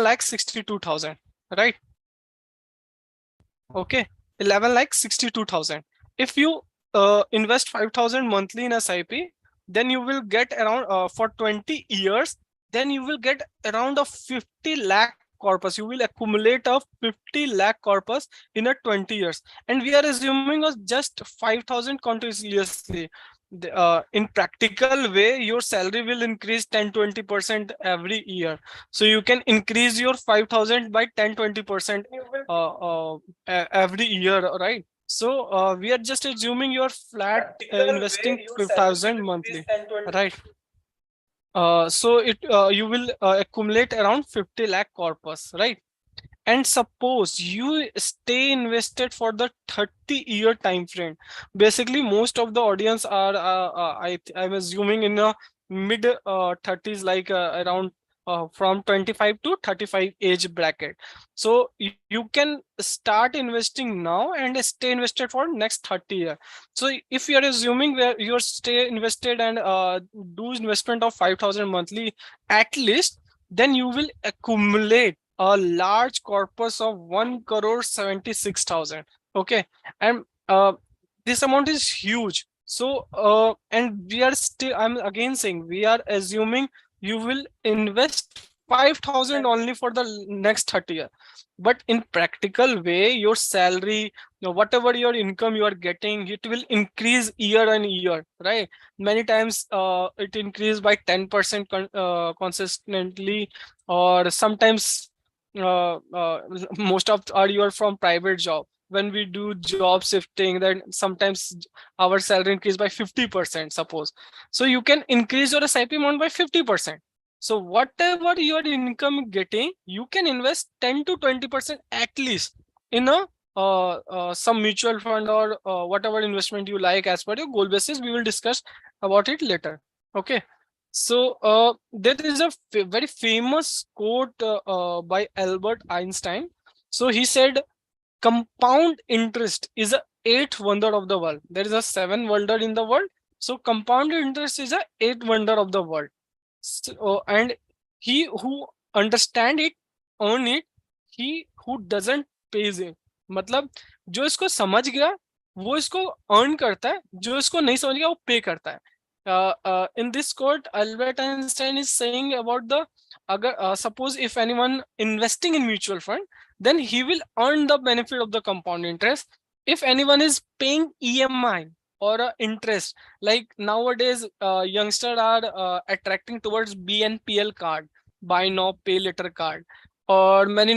11,62,000, right? Okay, 11,62,000. If you invest 5,000 monthly in SIP, then you will get around for 20 years, then you will get around a 50 lakh corpus. You will accumulate a 50 lakh corpus in a 20 years. And we are assuming just 5,000 continuously. In practical way, your salary will increase 10-20% every year. So you can increase your 5,000 by 10-20% every year, right? So we are just assuming your flat investing 5,000 monthly, right? So you will accumulate around 50 lakh corpus, right? And suppose you stay invested for the 30-year time frame. Basically, most of the audience are I'm assuming in a mid 30s, like around from 25 to 35 age bracket. So you can start investing now and stay invested for next 30 years. So if you are assuming where you stay invested and do investment of 5,000 monthly at least, then you will accumulate a large corpus of 1,76,000. Okay, and this amount is huge. So and we are still, I'm again saying, we are assuming you will invest 5,000 only for the next 30 years. But in practical way, your salary, whatever your income you are getting, it will increase year on year, right? Many times it increase by 10% consistently, or sometimes most of are you are from private job. When we do job shifting, then sometimes our salary increase by 50%, suppose. So you can increase your SIP amount by 50%. So whatever your income getting, you can invest 10-20% at least in a some mutual fund, or whatever investment you like as per your goal basis. We will discuss about it later. Okay. So there is a very famous quote by Albert Einstein. So he said, compound interest is a eighth wonder of the world. There is a seven wonder in the world. So compound interest is a eighth wonder of the world. So, and he who understand it, earn it, he who doesn't pays it. मतलब जो इसको समझ गया वो इसको earn करता है, जो इसको नहीं समझ गया वो pay करता है. In this quote, Albert Einstein is saying about the suppose if anyone investing in mutual fund, then he will earn the benefit of the compound interest. If anyone is paying EMI or interest, like nowadays youngsters are attracting towards BNPL card, buy now pay later card, or many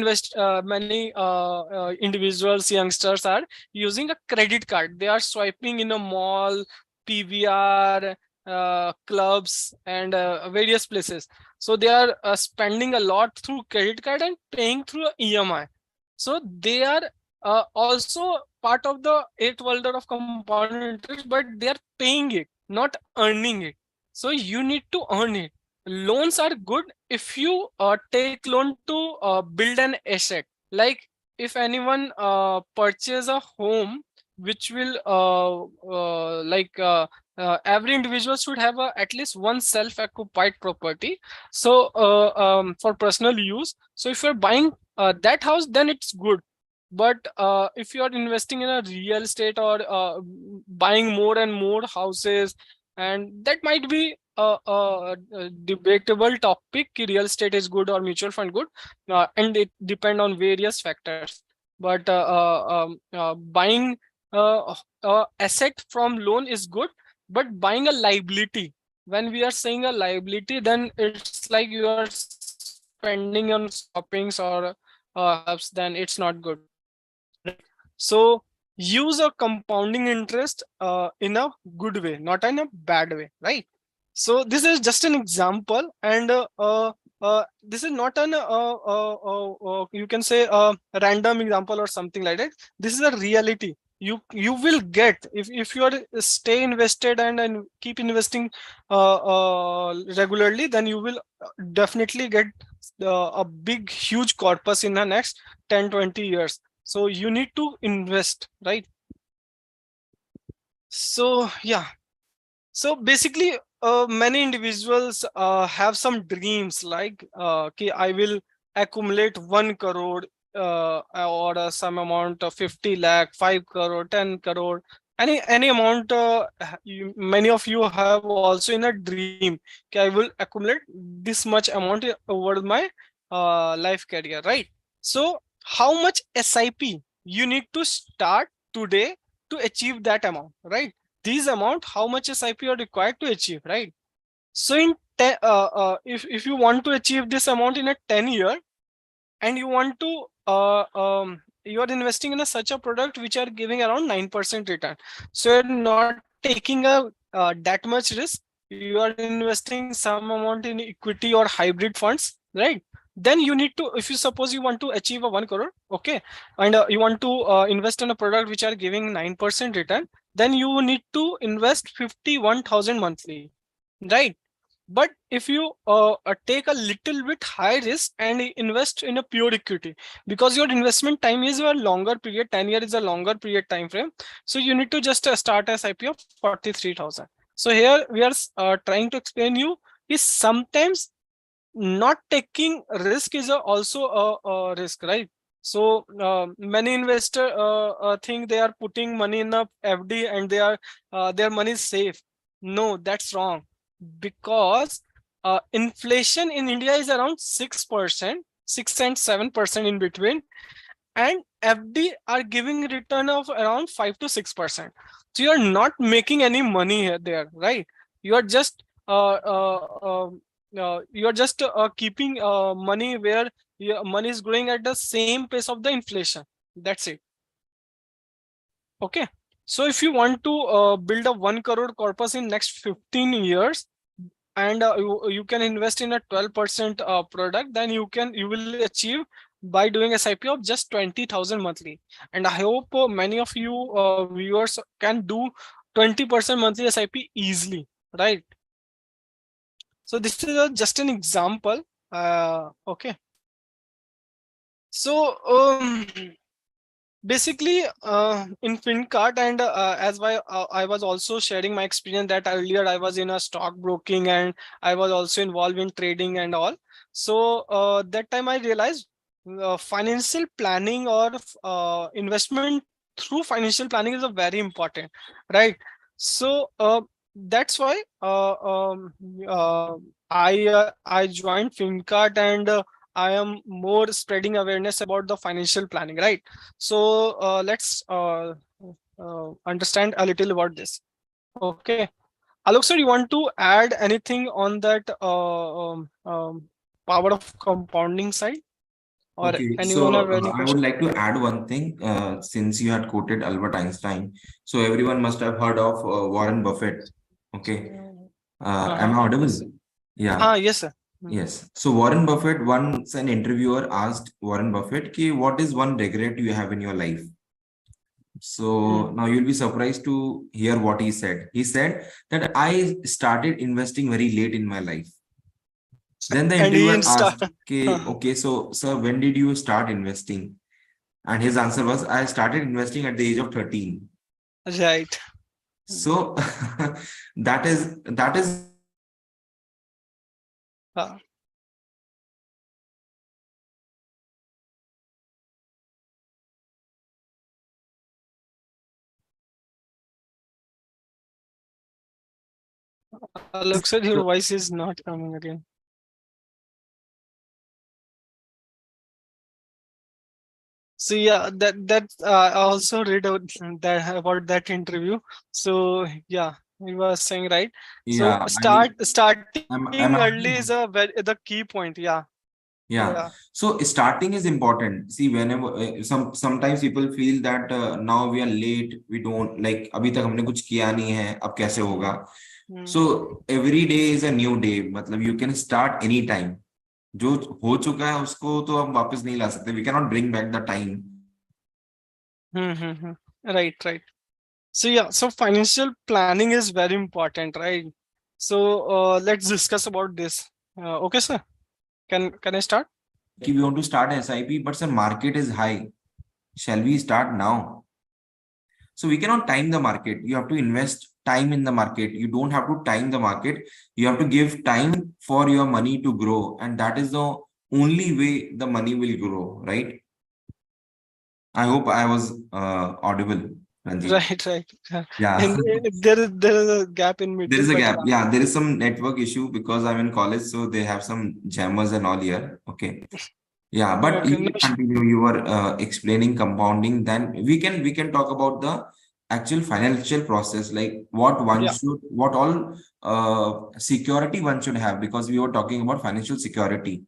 individuals, youngsters are using a credit card. They are swiping in a mall, PVR, clubs, and various places. So they are spending a lot through credit card and paying through EMI. So they are also part of the eighth world of compound interest, but they are paying it, not earning it. So you need to earn it. Loans are good if you take loan to build an asset. Like if anyone purchase a home, which will every individual should have at least one self-occupied property. So for personal use. So if you're buying that house, then it's good. But if you are investing in a real estate, or buying more and more houses, and that might be a debatable topic, real estate is good or mutual fund good, and it depend on various factors. But buying asset from loan is good, but buying a liability, when we are saying a liability, then it's like you are spending on shoppings or then it's not good. So use a compounding interest in a good way, not in a bad way, right? So this is just an example, and this is not an you can say a random example or something like that. This is a reality. You will get, if you are stay invested and keep investing regularly, then you will definitely get a big huge corpus in the next 10-20 years. So you need to invest, right? So yeah, so basically many individuals have some dreams like okay, I will accumulate 1 crore or some amount of 50 lakh, 5 crore, 10 crore, any amount. Many of you have also in a dream, okay, I will accumulate this much amount over my life career, right? So how much SIP you need to start today to achieve that amount, right? This amount, how much SIP you are required to achieve, right? So in if you want to achieve this amount in a 10-year, and you want to you are investing in such a product which are giving around 9% return, so you're not taking a that much risk. You are investing some amount in equity or hybrid funds, right? Then you need to, if you suppose you want to achieve a 1 crore, okay, and you want to invest in a product which are giving 9% return, then you need to invest 51,000 monthly, right? But if you take a little bit high risk and invest in a pure equity, because your investment time is a longer period, 10 years is a longer period time frame, so you need to just start SIP of 43,000. So here we are trying to explain you is sometimes not taking risk is also a risk, right? So many investor think they are putting money in a FD and they are their money is safe. No, that's wrong, because inflation in India is around 6%, 6 and 7% in between, and FD are giving return of around 5 to 6%. So you are not making any money here there, right? You are just keeping money where your money is growing at the same pace of the inflation. That's it. Okay. So if you want to build a 1 crore corpus in next 15 years, and you can invest in a 12% product, then you will achieve by doing SIP of just 20,000 monthly. And I hope many of you viewers can do 20% monthly SIP easily, right? So this is just an example. Okay. So basically in FinCart, and I was also sharing my experience that earlier I was in a stock broking and I was also involved in trading and all. So that time I realized financial planning or investment through financial planning is a very important, right? So that's why I joined FinCart, and I am more spreading awareness about the financial planning, right? So let's understand a little about this. Okay, Alok sir, you want to add anything on that power of compounding side, or Okay, anyone so have any I would question? like to add one thing. Since you had quoted Albert Einstein, so everyone must have heard of Warren Buffett. Okay, am I audible? Yes. Yeah, Yes sir. yes. So Warren Buffett, once an interviewer asked Warren Buffett, "Ki, what is one regret you have in your life?" So now you'll be surprised to hear what he said. He said that I started investing very late in my life. Then the And he interviewer insta. asked, okay, so sir, when did you start investing? And his answer was, I started investing at the age of 13. Right. So that is Uh, Alok sir, your voice is not coming again. So yeah, I also read out that about that interview. So yeah, you were saying right. So yeah, I starting am early I is a audible? very the key point. Yeah, yeah. Yeah. So starting is important. See, whenever sometimes people feel that now we are late, we don't like अभी तक हमने कुछ किया नहीं है, अब कैसे होगा? Hmm. So every day is a new day. मतलब you can start any time. जो हो चुका है उसको तो हम वापस नहीं ला सकते. We cannot bring back the time. Hmm. Right, right. So yeah, so financial planning is very important, right? So let's discuss about this. Okay, sir. Can I start? If we want to start SIP, but the market is high. Shall we start now? So we cannot time the market. You have to invest time in the market. You don't have to time the market. You have to give time for your money to grow. And that is the only way the money will grow, right? I hope I was audible, Ranjit. Right. Yeah. And there is a gap in There is between, a but gap. yeah. Yeah, there is some network issue because I'm in college, so they have some jammers and all here. Okay. Yeah, but Okay, you no, can continue. You were explaining compounding. Then we can talk about the actual financial process, like what one yeah, should, what all security one should have, because we were talking about financial security.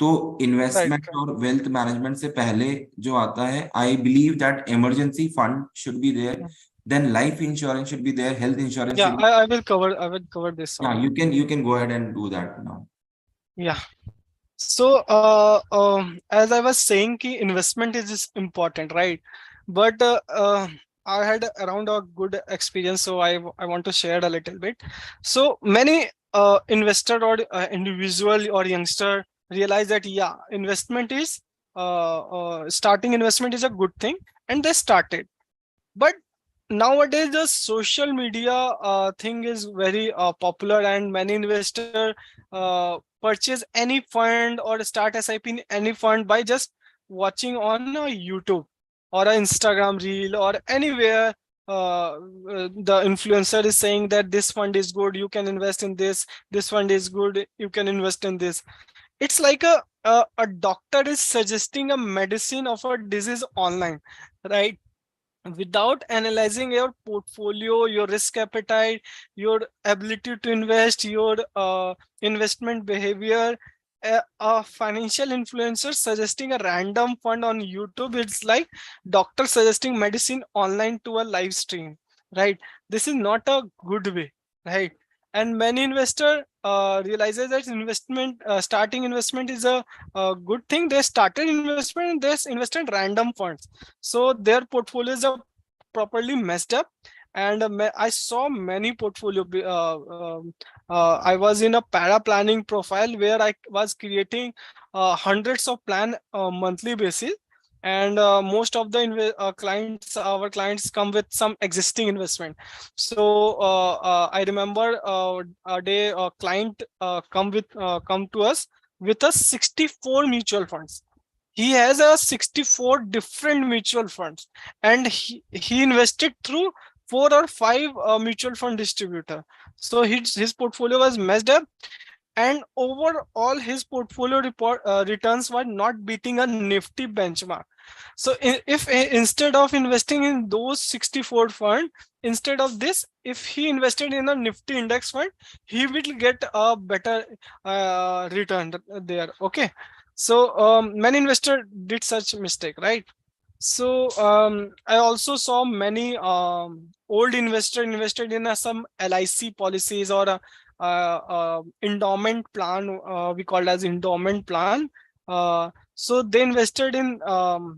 तो right. Investment और wealth management से पहले जो आता है, I believe that emergency fund should be there, then life insurance should be there, health insurance Yeah, should, I will cover this yeah, only. you can go ahead and do that now. Yeah. So, as I was saying, ki investment is important, right? But I had around a good experience, so I want to share a little bit. So many investor or individual or youngster realize that yeah, investment is starting investment is a good thing, and they started. But nowadays the social media thing is very popular, and many investor purchase any fund or start SIP in any fund by just watching on YouTube or a Instagram reel or anywhere. The influencer is saying that this fund is good, you can invest in this fund is good, you can invest in this. It's like a doctor is suggesting a medicine of a disease online, right? Without analyzing your portfolio, your risk appetite, your ability to invest, your investment behavior. A financial influencer suggesting a random fund on YouTube, it's like doctor suggesting medicine online to a live stream, right? This is not a good way, right? And many investor realizes that investment starting investment is a good thing. They started investment and they invested random funds, so their portfolios are properly messed up. And I saw many portfolio I was in a para planning profile where I was creating hundreds of plan monthly basis. And most of the clients, our clients, come with some existing investment. So I remember a day a client come to us with a 64 mutual funds. He has a 64 different mutual funds, and he invested through four or five mutual fund distributor. So his portfolio was messed up, and overall his portfolio returns were not beating a nifty benchmark. So if instead of investing in those 64 fund, instead of this, if he invested in a nifty index fund, he will get a better return there. Okay. So many investor did such mistake, right? So I also saw many old investor invested in some LIC policies or a, endowment plan. We called as endowment plan. So they invested in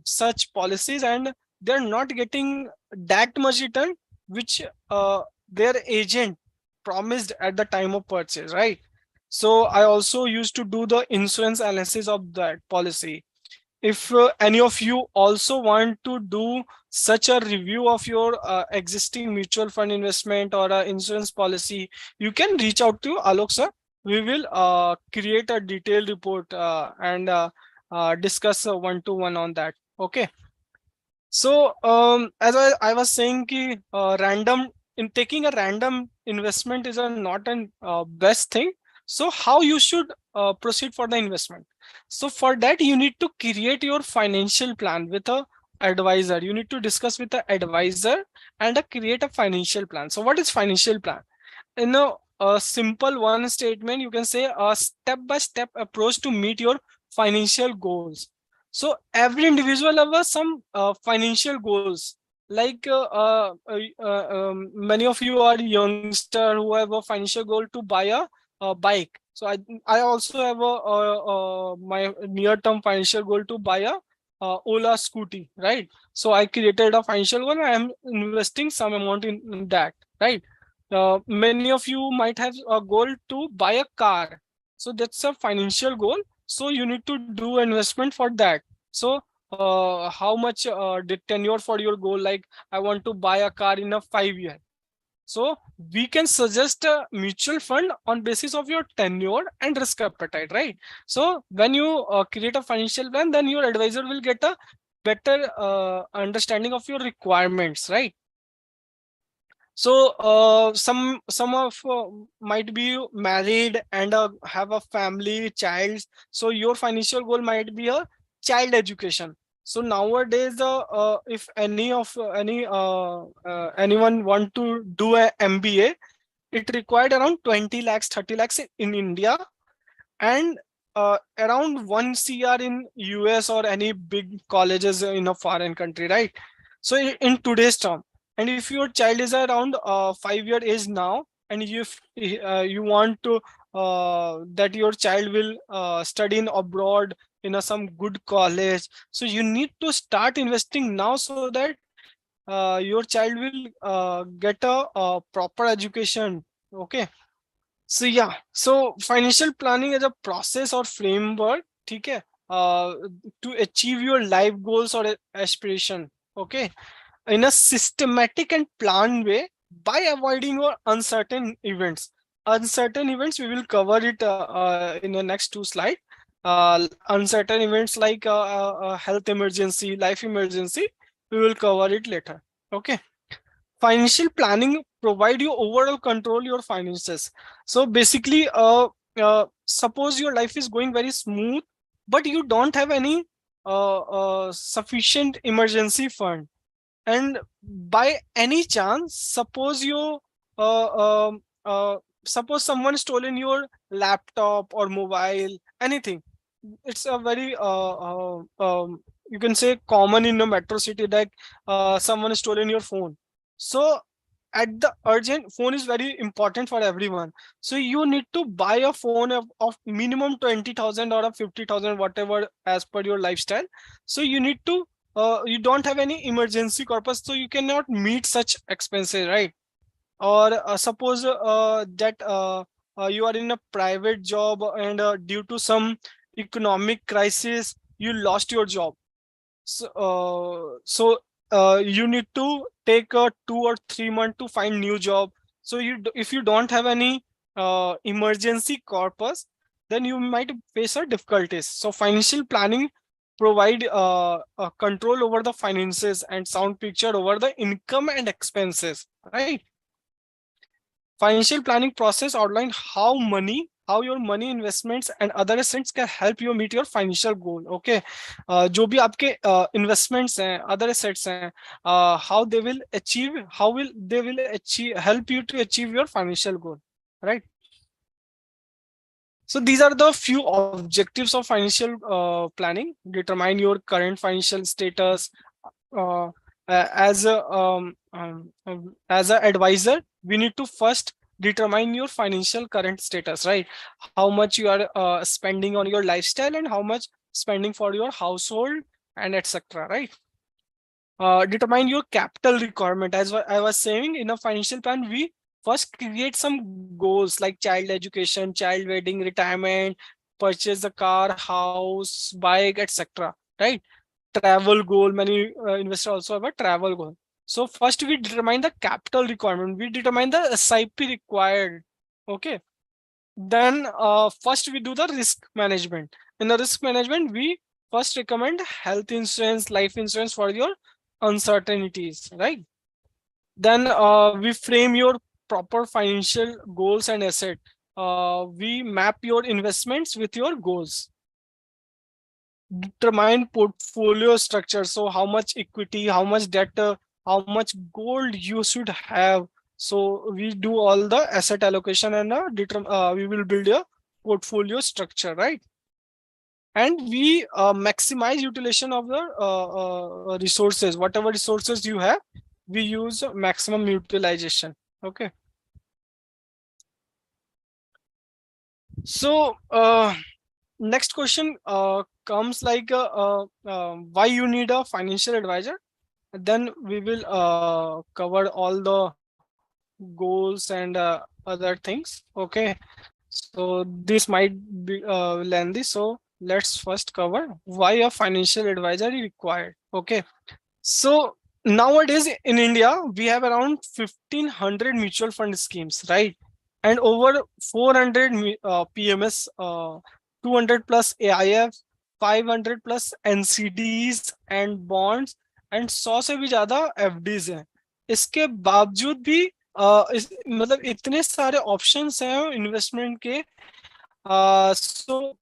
such policies, and they're not getting that much return, which their agent promised at the time of purchase, right? So I also used to do the insurance analysis of that policy. If any of you also want to do such a review of your existing mutual fund investment or insurance policy, you can reach out to Alok sir. We will create a detailed report and discuss one-to-one on that. Okay. So as I was saying, ki, random in taking a random investment is a not an best thing. So how you should proceed for the investment? So for that you need to create your financial plan with a advisor. You need to discuss with the advisor and create a financial plan. So what is financial plan? In a simple one statement, you can say a step-by-step approach to meet your financial goals. So every individual have some financial goals. Like many of you are youngster who have a financial goal to buy a bike. So I also have my near-term financial goal to buy a Ola scooty, right? So I created a financial goal. I am investing some amount in that, right? Many of you might have a goal to buy a car. So that's a financial goal. So you need to do investment for that. So how much the tenure for your goal? Like I want to buy a car in a 5 year. So we can suggest a mutual fund on basis of your tenure and risk appetite, right? So when you create a financial plan, then your advisor will get a better understanding of your requirements, right? So some of might be married and have a family, child. So your financial goal might be a child education. So nowadays, if anyone want to do a MBA, it required around 20 lakhs, 30 lakhs in India, and around 1 CR in US or any big colleges in a foreign country, right? So in today's term, and if your child is around 5 year age now, and if you want to that your child will study in abroad in some good college, so you need to start investing now so that your child will get a proper education. Okay. So yeah, so financial planning is a process or framework, okay, to achieve your life goals or aspiration, okay, in a systematic and planned way by avoiding your uncertain events. Uncertain events, we will cover it in the next two slides. Uncertain events like health emergency, life emergency, we will cover it later. Okay. Financial planning provide you overall control your finances. So basically, suppose your life is going very smooth, but you don't have any sufficient emergency fund, and by any chance, uh, um, uh, suppose someone stolen your laptop or mobile, anything. It's a very you can say common in a metro city that someone stolen your phone. So at the urgent, phone is very important for everyone. So you need to buy a phone of minimum 20,000 or a 50,000, whatever as per your lifestyle. So you need to you don't have any emergency corpus, so you cannot meet such expenses, right? Or suppose that you are in a private job, and due to some economic crisis you lost your job. So you need to take a 2 or 3 month to find new job. So if you don't have any emergency corpus, then you might face a difficulties. So financial planning provide a control over the finances and sound picture over the income and expenses, right? Financial planning process outline how your money investments and other assets can help you meet your financial goal. Okay. जो भी आपके investments हैं, other assets हैं, how will they will achieve help you to achieve your financial goal, right? So these are the few objectives of financial planning. Determine your current financial status. uh, as a as a advisor, we need to first determine your financial current status, right? How much you are spending on your lifestyle, and how much spending for your household, and etc., right? Determine your capital requirement. As I was saying, in a financial plan, we first create some goals like child education, child wedding, retirement, purchase a car, house, bike, etc., right? Travel goal, many investors also have a travel goal. So first we determine the capital requirement, we determine the SIP required. Okay. Then first we do the risk management. In the risk management, we first recommend health insurance, life insurance for your uncertainties, right? Then we frame your proper financial goals and asset. We map your investments with your goals. Determine portfolio structure. So how much equity, how much debt, how much gold you should have. So we do all the asset allocation, and we will build a portfolio structure, right? And we maximize utilization of the resources. Whatever resources you have, we use maximum utilization. Okay. So next question comes like why you need a financial advisor. Then we will cover all the goals and other things. Okay. So this might be lengthy. So let's first cover why a financial advisor is required. Okay. So nowadays in India, we have around 1500 mutual fund schemes, right? And over 400 PMS, 200 plus AIF, 500 plus NCDs and bonds, and 100 से भी ज्यादा FDs हैं. इसके बावजूद भी मतलब इतने सारे ऑप्शंस हैं इन्वेस्टमेंट के. So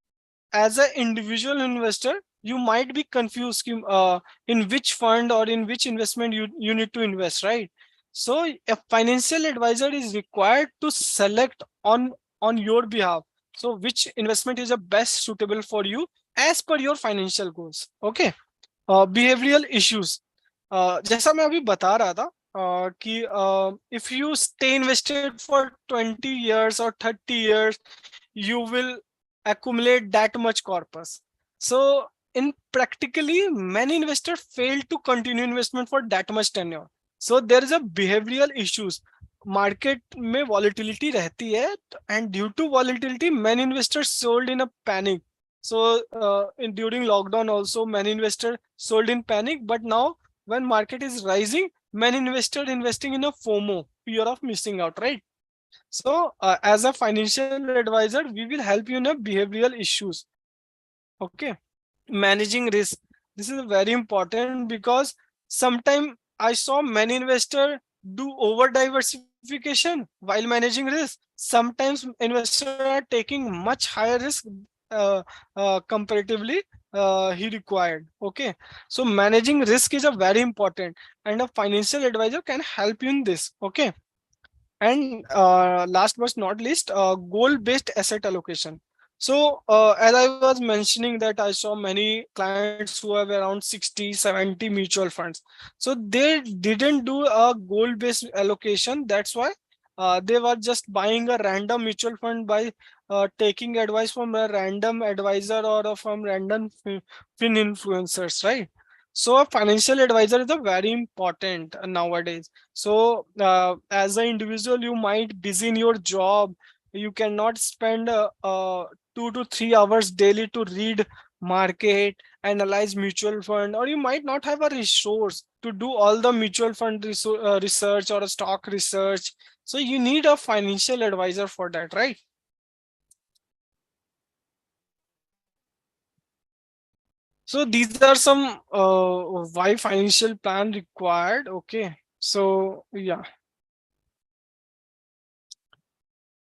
as an individual investor, you might be confused in which fund or in which investment you need to invest, right? So a financial advisor is required to select on your behalf. So which investment is the best suitable for you as per your financial goals. Okay. Behavioral issues. जैसा मैं अभी बता रहा था कि if you stay invested for 20 years or 30 years, you will accumulate that much corpus. So in practically many investors fail to continue investment for that much tenure. So there is a behavioral issues. Market में volatility रहती है, and due to volatility many investors sold in a panic. So during lockdown also many investors sold in panic, but now when market is rising, many investors investing in a FOMO, fear of missing out, right? So as a financial advisor, we will help you in a behavioral issues. Okay. Managing risk. This is very important because sometimes I saw many investors do over diversification while managing risk. Sometimes investors are taking much higher risk uh, comparatively he required. Okay. So managing risk is a very important, and a financial advisor can help you in this. Okay. And last but not least, goal-based asset allocation. So as I was mentioning that I saw many clients who have around 60, 70 mutual funds. So they didn't do a goal-based allocation. That's why they were just buying a random mutual fund by taking advice from a random advisor or from random fin influencers, right? So a financial advisor is a very important nowadays. So as an individual, you might busy in your job. You cannot spend 2 to 3 hours daily to read market, analyze mutual fund, or you might not have a resource to do all the mutual fund research or a stock research. So you need a financial advisor for that, right? So these are some why financial plan required. Okay. So yeah.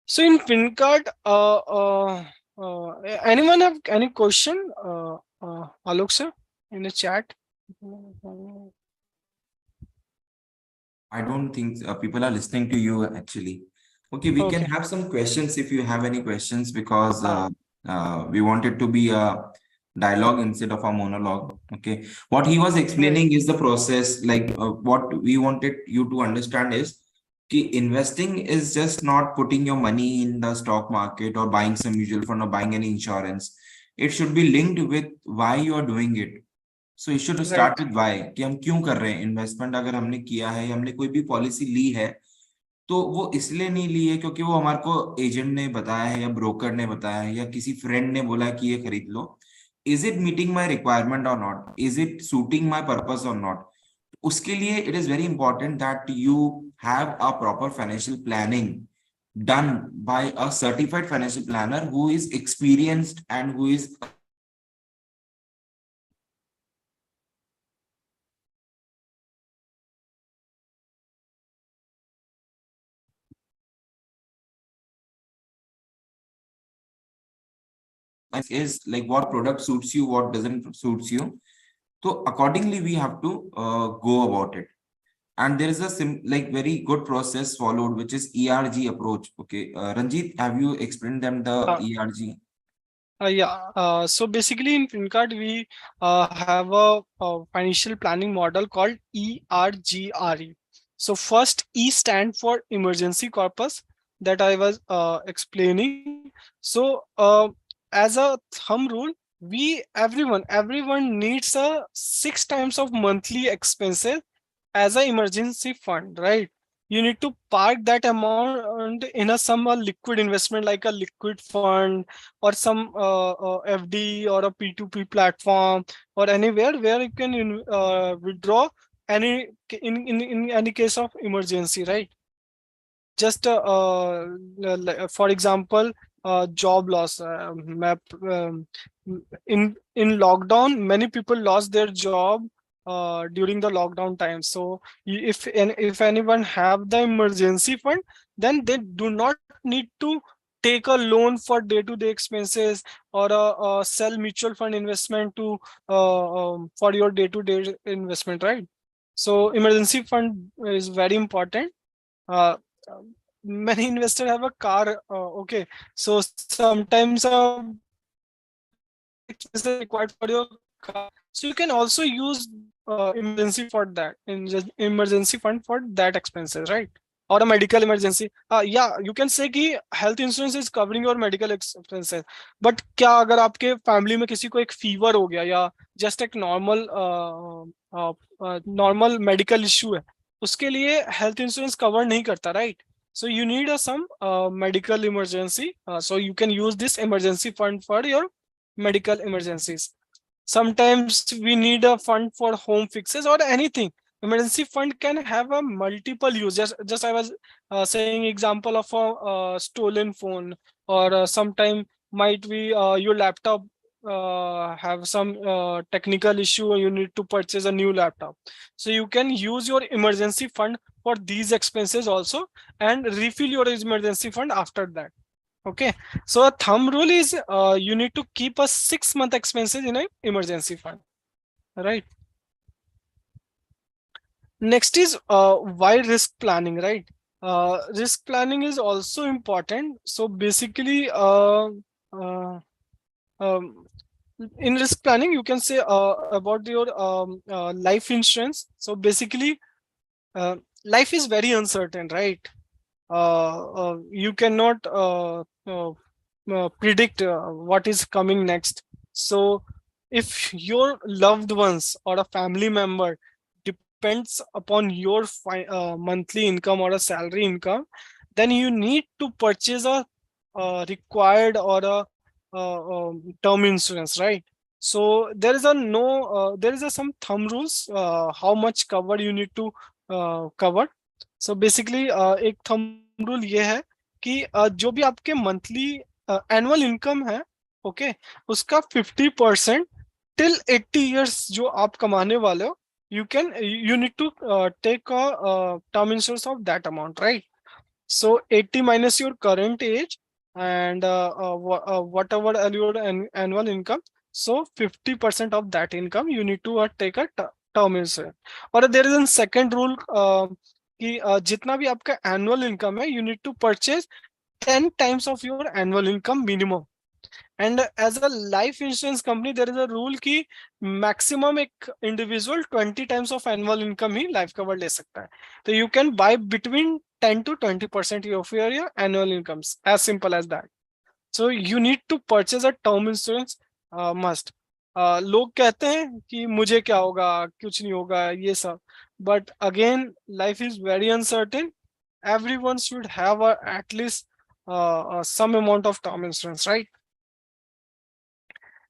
So in FinCard, anyone have any question? Alok sir, in the chat. I don't think people are listening to you actually. Okay, we can Okay. have some questions if you have any questions because Uh, we want it to be a dialogue instead of a monologue. Okay, what he was right. explaining is the process. Like what we wanted you to understand is investing is just not putting your money in the stock market or buying some mutual fund or buying any insurance. It should be linked with why you are doing it. So you should Right. Start with why कि हम क्यों कर रहे हैं investment अगर हमने किया है या हमने कोई भी पॉलिसी ली है तो वो इसलिए नहीं ली है क्योंकि वो हमारे को एजेंट ने बताया है या ब्रोकर ने बताया है या किसी फ्रेंड ने बोला है कि ये खरीद लो is it meeting my requirement और not is it suiting my purpose और नॉट उसके लिए it is very important that you have a proper financial planning done by a certified financial planner who is experienced and who is is like what product suits you, what doesn't suits you. So accordingly, we have to go about it. And there is a like very good process followed, which is ERG approach. Okay, Ranjit, have you explained them the Uh, ERG? yeah. So basically in FinCard, we have a financial planning model called ERGRE. So first E stand for emergency corpus that I was explaining. So as a thumb rule, everyone needs a 6 times of monthly expenses as an emergency fund, right? You need to park that amount in some liquid investment like a liquid fund or some FD or a P2P platform or anywhere where you can withdraw in any case of emergency, right? Just for example, job loss. In lockdown, many people lost their job during the lockdown time. So if anyone have the emergency fund, then they do not need to take a loan for day-to-day expenses, or sell mutual fund investment to for your day-to-day investment, right? So emergency fund is very important. uh, Many investors have a car. Okay, so sometimes a big expenses required for your car, so you can also use emergency for that, in just emergency fund for that expenses, right? Or a medical emergency. Yeah, you can say कि health insurance is covering your medical expenses, but क्या अगर आपके family में किसी को एक fever हो गया, या जस्ट एक नॉर्मल मेडिकल इश्यू है, उसके लिए हेल्थ इंश्योरेंस कवर नहीं करता, right? So you need some medical emergency. So you can use this emergency fund for your medical emergencies. Sometimes we need a fund for home fixes or anything. Emergency fund can have a multiple use. Just I was saying example of a stolen phone, or sometime might be your laptop have some technical issue, or you need to purchase a new laptop. So you can use your emergency fund for these expenses also, and refill your emergency fund after that. Okay, so a thumb rule is you need to keep a 6-month expenses in an emergency fund, right? Next is why risk planning, right? Risk planning is also important. So basically, um, in risk planning, you can say about your life insurance. So basically, life is very uncertain, right? You cannot predict what is coming next. So if your loved ones or a family member depends upon your monthly income or a salary income, then you need to purchase a required or a term insurance, right? So there is a no there is a some thumb rules how much cover you need to cover. So basically एक thumb rule ये है कि जो भी आपके monthly annual income है, okay, उसका 50% till 80 years जो आप कमाने वाले हो, you need to take a term insurance of that amount, right? So 80 minus your current age, and whatever your annual income, so 50% of that income you need to take a term insurance. और there is a second rule कि जितना भी आपका annual income है, you need to purchase 10 times of your annual income minimum. And as a life insurance company, there is a rule कि maximum एक individual 20 times of annual income he life cover ले सकता है. So you can buy between 10 to 20% of your annual incomes, as simple as that. So you need to purchase a term insurance must. लोग कहते हैं कि मुझे क्या होगा, कुछ नहीं होगा, ये सब. But again, life is very uncertain. Everyone should have at least some amount of term insurance, right?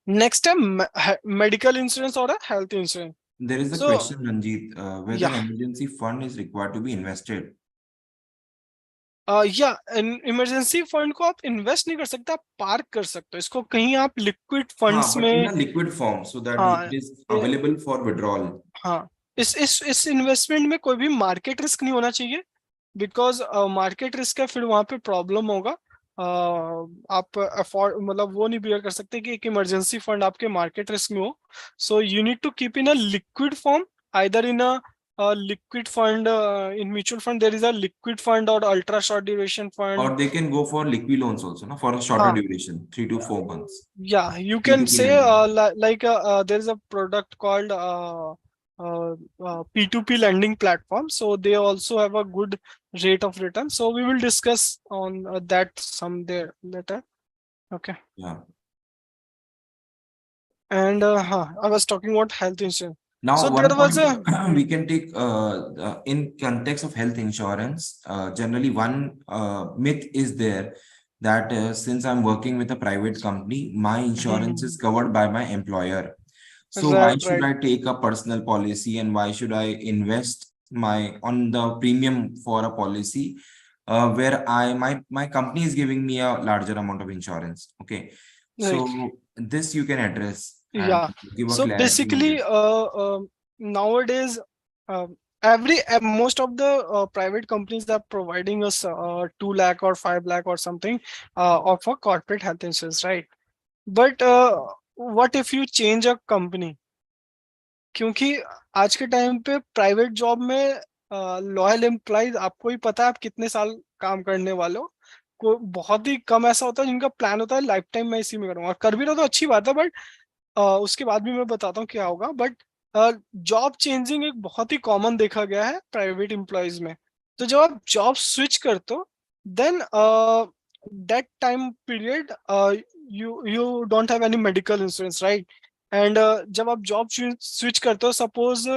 Next time, medical insurance or a health insurance. There is a So, question, Ranjit, whether yeah. emergency fund is required to be invested. या emergency fund को आप invest नहीं कर सकते, आप park कर सकते हो इसको कहीं, आप लिक्विड फंड्स but में. in a liquid form, so that हाँ, it is available for withdrawal. हाँ, इस इन्वेस्टमेंट में कोई भी मार्केट रिस्क नहीं होना चाहिए, बिकॉज मार्केट रिस्क है, फिर वहां पे प्रॉब्लम होगा. आप अफोर्ड मतलब वो नहीं बियर कर सकते कि एक इमरजेंसी फंड आपके मार्केट रिस्क में हो. So you need to keep in a liquid form, either in a liquid fund. In mutual fund there is a liquid fund or ultra short duration fund, Or they can go for liquid loans also, no? For a shorter duration, 3 to 4 months. Yeah, you can P2P say lending. like there is a product called P2P lending platform, so they also have a good rate of return. So we will discuss on that some there later. Okay. Yeah. And I was talking about health insurance. Now, So one there was point a we can take in context of health insurance. Generally, one myth is there that since I'm working with a private company, my insurance is covered by my employer. So why Right, should right. I take a personal policy and why should I invest my on the premium for a policy where my company is giving me a larger amount of insurance? Okay. Right. So this you can address and Yeah. give a So clarity on basically, this. nowadays, most of the private companies are providing us 2 lakh or 5 lakh or something of a corporate health insurance, right? But what if you change a company? क्योंकि आज के time पे private job में loyal employees आपको ही पता है आप कितने साल काम करने वाले हो। को बहुत ही कम ऐसा होता है जिनका प्लान होता है लाइफ टाइम मैं इसी में करूंगा, और कर भी रहा तो अच्छी बात है, बट उसके बाद भी मैं बताता हूँ क्या होगा। बट जॉब चेंजिंग एक बहुत ही कॉमन देखा गया है प्राइवेट एम्प्लॉयज में। तो जब आप जॉब स्विच करते हो, then that time period you don't have any medical insurance, right? And जब आप जॉब स्विच करते हो, suppose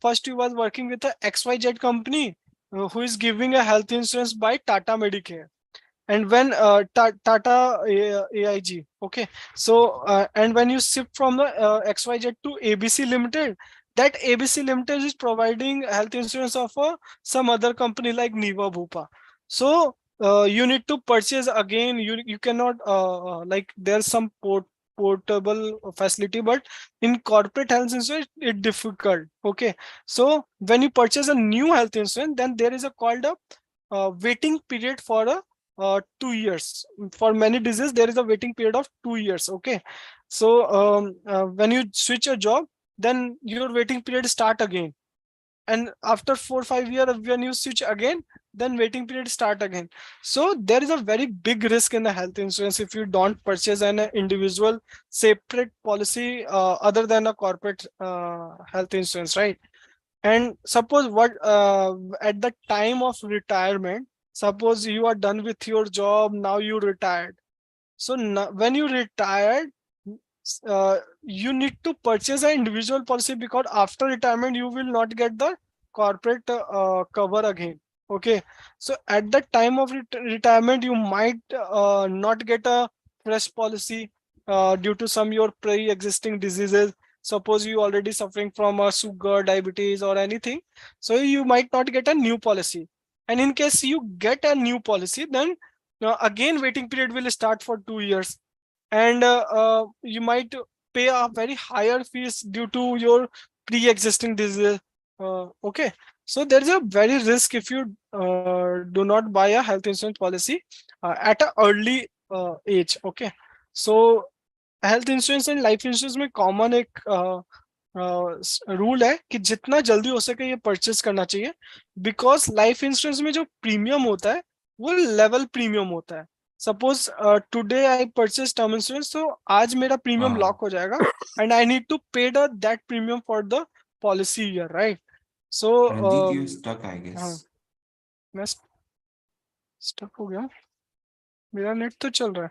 first you was working with XYZ company who is giving a health insurance by Tata Medicare, and when Tata AIG, okay, so and when you shift from the XYZ to ABC Limited, that ABC Limited is providing health insurance of some other company like Niva Bhupa. So you need to purchase again. You cannot like there's some portable facility, but in corporate health insurance it's difficult. Okay, so when you purchase a new health insurance, then there is a called a waiting period for a 2 years. For many diseases there is a waiting period of 2 years. Okay, so when you switch a job, then your waiting period start again, and after 4 5 years when you switch again, then waiting period start again. So there is a very big risk in the health insurance if you don't purchase an individual separate policy other than a corporate health insurance, right? And suppose what at the time of retirement, suppose you are done with your job, now you retired. So when you retired, you need to purchase an individual policy, because after retirement you will not get the corporate cover again. Okay, so at the time of retirement you might not get a fresh policy due to some your pre-existing diseases. Suppose you already suffering from a sugar, diabetes or anything, so you might not get a new policy. And in case you get a new policy, then again waiting period will start for 2 years, and you might pay a very higher fees due to your pre-existing disease. Okay, so there is a very risk if you do not buy a health insurance policy at a early age. Okay, so health insurance and life insurance में common एक rule है कि जितना जल्दी हो सके ये purchase करना चाहिए, बिकॉज लाइफ इंश्योरेंस में जो प्रीमियम होता है वो लेवल प्रीमियम होता है। Suppose today I purchase term insurance, तो आज मेरा प्रीमियम लॉक हो जाएगा एंड आई नीड टू पे that premium for the policy year, right? So Ranjit, you stuck, I हाँ, guess. मैं स्टक हो गया, मेरा नेट तो चल रहा है।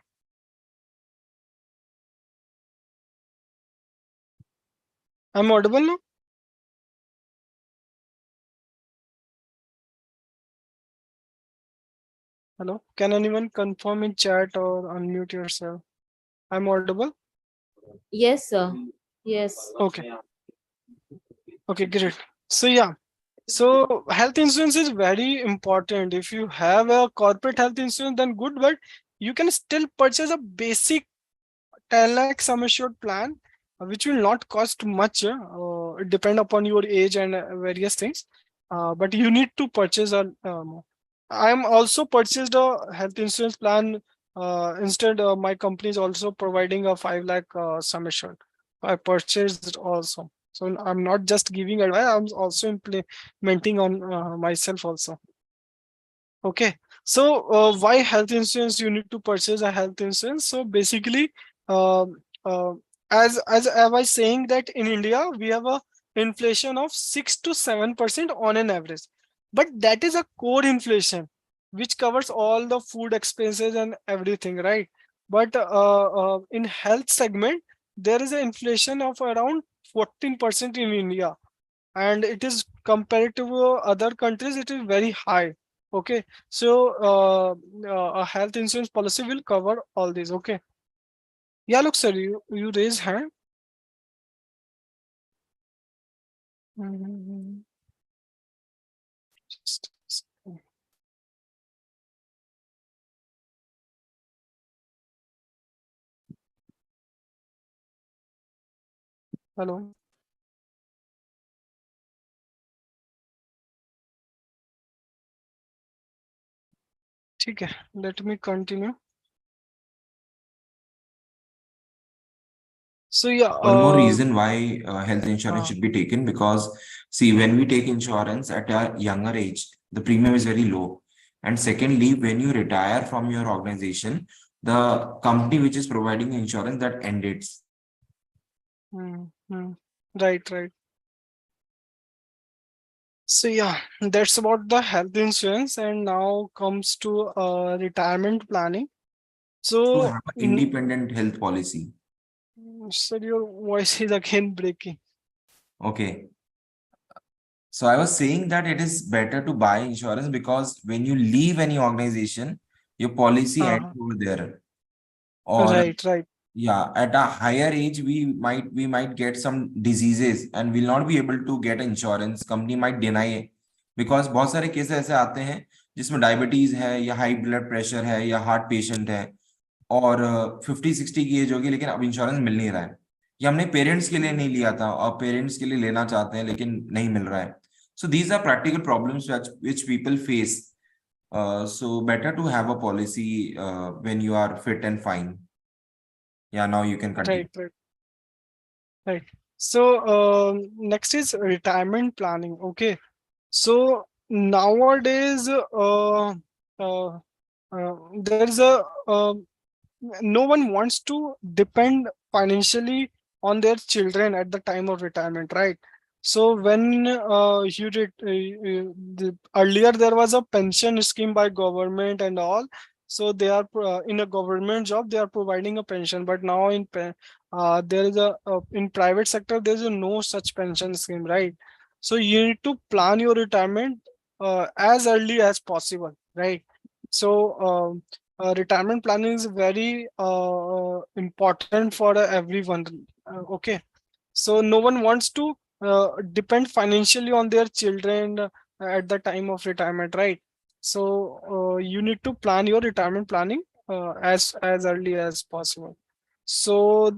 आई एम ऑडिबल ना? Hello, can anyone confirm in chat or unmute yourself? I'm audible? Yes, sir. Yes. Okay. Okay, great. So yeah, so health insurance is very important. If you have a corporate health insurance, then good, but you can still purchase a basic 10 lakh sum assured plan, which will not cost much. It depend upon your age and various things. But you need to purchase a. I'm also purchased a health insurance plan. Instead, my company is also providing a 5 lakh sum assured. I purchased it also. So I'm not just giving advice. I'm also implementing on myself also. Okay. So why health insurance? You need to purchase a health insurance. So basically, um, as I was saying that in India we have a inflation of 6 to 7% on an average, but that is a core inflation which covers all the food expenses and everything, right? But in health segment there is an inflation of around 14% in India, and it is compared to other countries it is very high. Okay, so a health insurance policy will cover all these. Okay, yeah, look sir, you raise hand. Just a second. Hello. ठीक है, let me continue. So yeah, One more reason why health insurance uh, should be taken, because see, when we take insurance at a younger age, the premium is very low. And secondly, when you retire from your organization, the company which is providing insurance that ends. right. So yeah, that's about the health insurance, and now comes to retirement planning. To So, have an independent health policy. sir, your voice is again breaking. Okay. So I was saying that it is better to buy insurance because when you leave any organization, your policy ends Uh-huh. over there. Or Right. yeah, at a higher age, we might get some diseases and will not be able to get insurance. Company might deny because बहुत सारे cases ऐसे आते हैं जिसमें diabetes है या high blood pressure है या हार्ट पेशेंट है और 50-60 की एज होगी लेकिन अब इंश्योरेंस मिल नहीं रहा है। ये हमने पेरेंट्स के लिए नहीं लिया था और पेरेंट्स के लिए लेना चाहते हैं लेकिन नहीं मिल रहा है। So these are practical problems which people face. So better to have a policy when you are fit and fine. Yeah, now you can continue. Right. So, next is retirement planning. Okay. So nowadays, there is a no one wants to depend financially on their children at the time of retirement, right? So when earlier there was a pension scheme by government and all, so they are in a government job they are providing a pension, but now there is a in private sector there is no such pension scheme, right? So you need to plan your retirement as early as possible, right? So retirement planning is very important for everyone. Okay, so no one wants to depend financially on their children at the time of retirement, right? So you need to plan your retirement planning as early as possible. So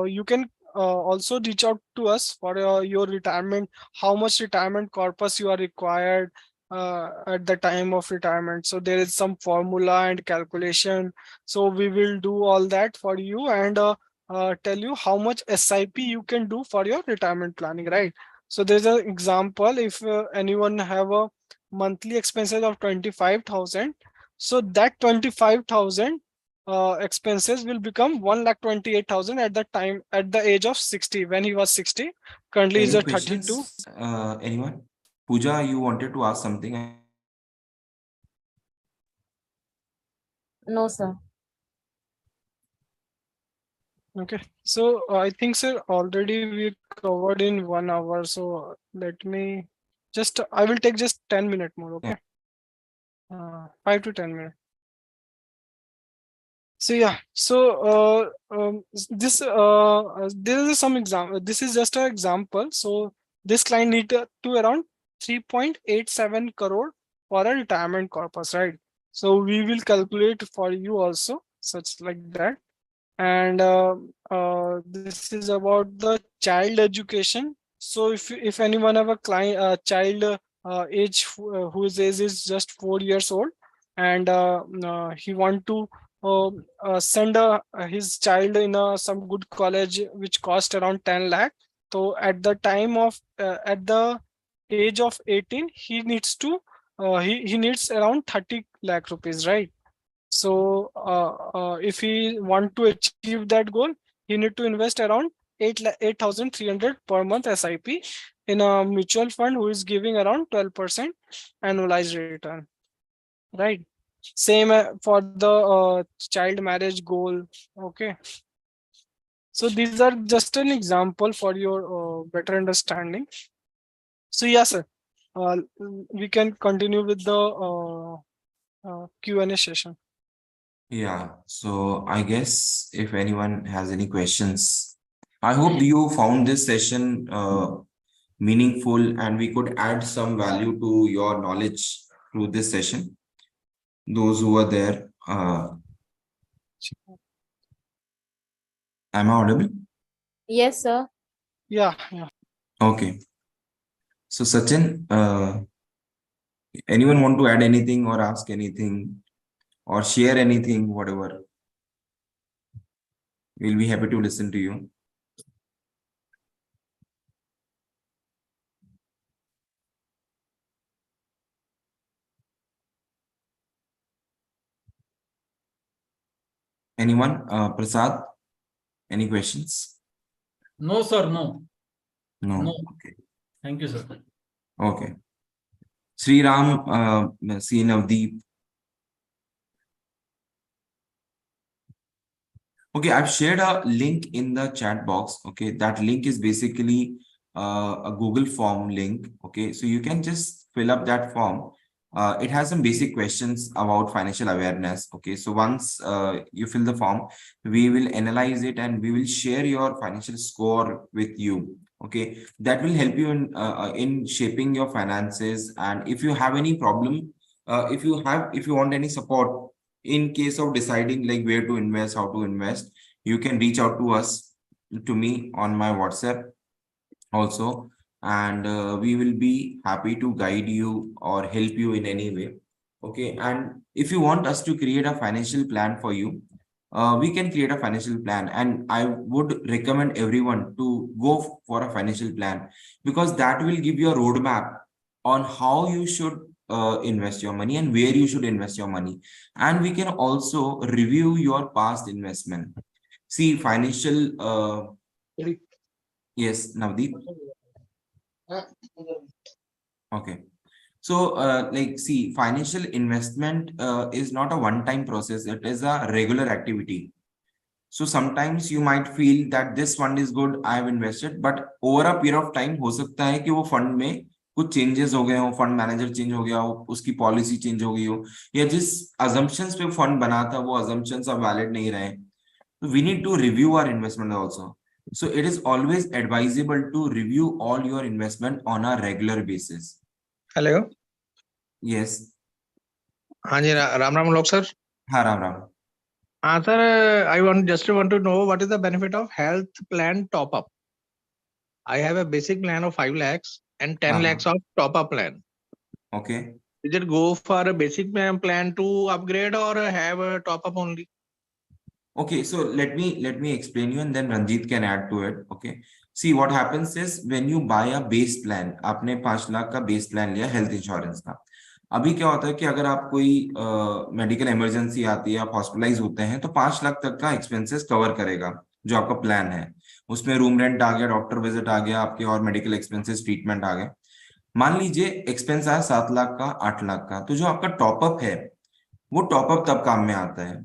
you can also reach out to us for your retirement, how much retirement corpus you are required at the time of retirement. So there is some formula and calculation. So we will do all that for you and tell you how much SIP you can do for your retirement planning, right? So there's an example, if anyone have a monthly expenses of 25,000, so that 25,000 expenses will become 1,28,000 at the time, at the age of 60, when he was 60. Currently is Any a 32. questions? Anyone? Pooja, you wanted to ask something? No, sir. Okay, so I think, sir, already we covered in 1 hour. So let me just, I will take just 10 minutes more. Okay, 5 to 10 minutes. So yeah, so this is some example. This is just an example. So this client need to around 3.87 crore for a retirement corpus, right? So we will calculate for you also such like that. And this is about the child education. So if anyone have a client child whose age is just 4 years old, and he want to send his child in some good college which cost around 10 lakh. So at the time of at the age of 18, he needs to he needs around 30 lakh rupees, right? So if he want to achieve that goal, he need to invest around 8,300 per month SIP in a mutual fund who is giving around 12% annualized return, right? Same for the child marriage goal. Okay, so these are just an example for your better understanding. So yes, sir, uh, we can continue with the Q&A session. Yeah, so I guess if anyone has any questions, I hope you found this session meaningful and we could add some value to your knowledge through this session. Those who are there, am I audible? Yes, sir. Yeah. Okay. So Sachin, anyone want to add anything or ask anything or share anything, whatever? We'll be happy to listen to you. Anyone? Prasad, any questions? No, sir, no. No. No. Okay. Thank you, sir. Okay. Sri Ram, see Navdeep. Okay, I've shared a link in the chat box. Okay, that link is basically a Google form link. Okay, so you can just fill up that form. It has some basic questions about financial awareness. Okay, so once you fill the form, we will analyze it and we will share your financial score with you. Okay, that will help you in shaping your finances. And if you have any problem, if you want any support in case of deciding like where to invest, how to invest, you can reach out to us, to me on my WhatsApp also, and we will be happy to guide you or help you in any way. Okay, and if you want us to create a financial plan for you, we can create a financial plan, and I would recommend everyone to go for a financial plan because that will give you a roadmap on how you should invest your money and where you should invest your money. And we can also review your past investment. See, financial, yes, Navdeep. Okay. So, like, see, financial investment is not a one-time process. It is a regular activity. So sometimes you might feel that this fund is good, I have invested, but over a period of time हो सकता है कि वो fund में कुछ changes हो गए हो, फंड मैनेजर चेंज हो गया हो, उसकी पॉलिसी चेंज हो गई हो, या जिस assumptions पे फंड बना था वो assumptions अब वैलिड नहीं रहे. We need to review our investment also. So it is always advisable to review all your investment on a regular basis. Hello. Yes. हाँ जी, राम राम लोग सर. हाँ, राम राम. हाँ sir, I just want to know what is the benefit of health plan top up. I have a basic plan of 5 lakhs and 10 lakhs of top up plan. Okay. Is it go for a basic plan to upgrade or have a top up only? Okay, so let me explain you and then Ranjit can add to it. Okay. See, what happens is when you buy a base plan, आपने 5 लाख का base plan लिया health insurance का. अभी क्या होता है कि अगर आप कोई मेडिकल इमरजेंसी आती है, आप हॉस्पिटलाइज होते हैं, तो 5 लाख तक का एक्सपेंसेस कवर करेगा जो आपका प्लान है. उसमें रूम रेंट आ गया, डॉक्टर विजिट आ गया, आपके और मेडिकल एक्सपेंसेस, ट्रीटमेंट आ गए. मान लीजिए एक्सपेंस आया 7 लाख का, 8 लाख का, तो जो आपका टॉपअप है वो टॉपअप तब काम में आता है.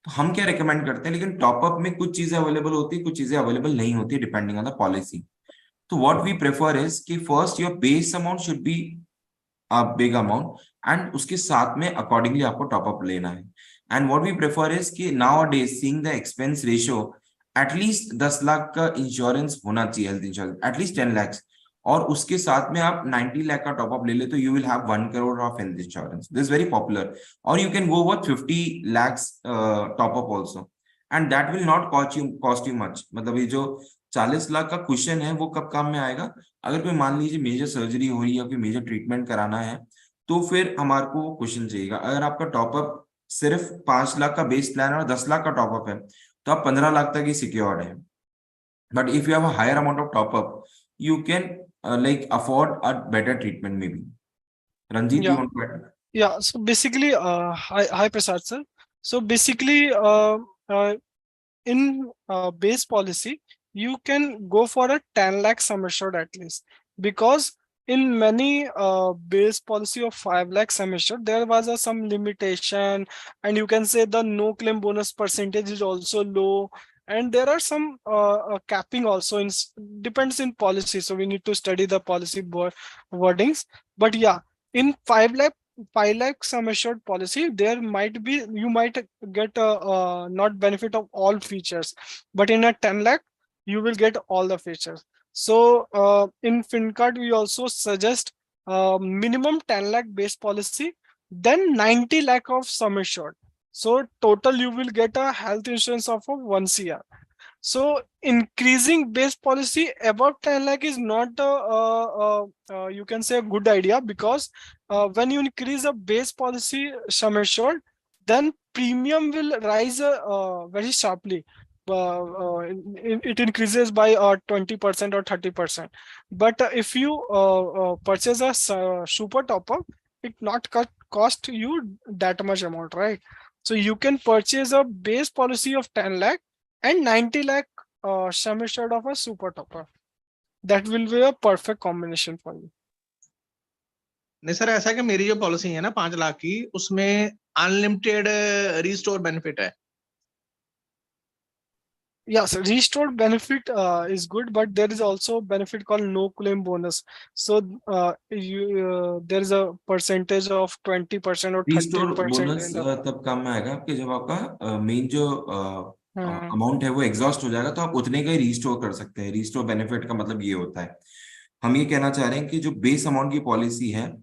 तो हम क्या रिकमेंड करते हैं, लेकिन टॉपअप में कुछ चीजें अवेलेबल होती है, कुछ चीजें अवेलेबल नहीं होती डिपेंडिंग ऑन द पॉलिसी. तो व्हाट वी प्रेफर इज कि first your base amount should be a big amount and उसके साथ में अकॉर्डिंगली आपको टॉपअप लेना है. And what we prefer is कि nowadays seeing the expense ratio, at least 10 lakh का इंश्योरेंस होना चाहिए, हेल्थ इंश्योरेंस एटलीस्ट 10 lakhs, और उसके साथ में आप 90 लाख का टॉपअप ले ले तो you will have 1 crore of health insurance. This very popular. और you can go with 50 lakhs top up also and that will not cost you much. मतलब ये जो 40 लाख का क्वेश्चन है वो कब काम में आएगा, अगर कोई मान लीजिए मेजर सर्जरी हो रही है या कोई मेजर ट्रीटमेंट कराना है, तो फिर हमारे को वो क्वेश्चन चाहिएगा. अगर आपका टॉपअप सिर्फ 5 लाख का बेस प्लान है और 10 लाख का टॉपअप है तो आप 15 लाख तक ही सिक्योर्ड है. But if you have a higher amount of top up, you can like afford a better treatment maybe. Ranjit, you Yeah. want to add? Yeah, so basically, hi Prasad sir. So basically, in base policy, you can go for a 10 lakh sum assured at least, because in many base policy of 5 lakh sum assured, there was some limitation, and you can say the no claim bonus percentage is also low, and there are some capping also in depends in policy. So we need to study the policy wordings. But yeah, in 5 lakh sum assured policy, there might be, you might get not benefit of all features, but in a 10 lakh you will get all the features. So in FinCard, we also suggest minimum 10 lakh base policy, then 90 lakh of sum assured. So total you will get a health insurance of 1 CR. So increasing base policy above 10 lakh is not you can say a good idea, because when you increase a base policy sum assured, then premium will rise very sharply. It increases by 20% or 30%. But if you purchase a super top up, it not cost you that much amount, right? So you can purchase a base policy of 10 lakh and 90 lakh sum assured of a super topper. That will be a perfect combination for you. नहीं sir, ऐसा कि मेरी जो policy है ना 5 लाख की, उसमें unlimited restore benefit है। Yes, restored benefit is good, but there is also benefit called no claim bonus. So there is a percentage of 20% or restore 30% bonus in the तब काम में आएगा आपके जब आपका मेन जो Hmm. अमाउंट है वो एग्जॉस्ट हो जाएगा, तो आप उतने का ही रिस्टोर कर सकते हैं। रिस्टोर बेनिफिट का मतलब ये होता है, हम ये कहना चाह रहे हैं कि जो बेस अमाउंट की पॉलिसी है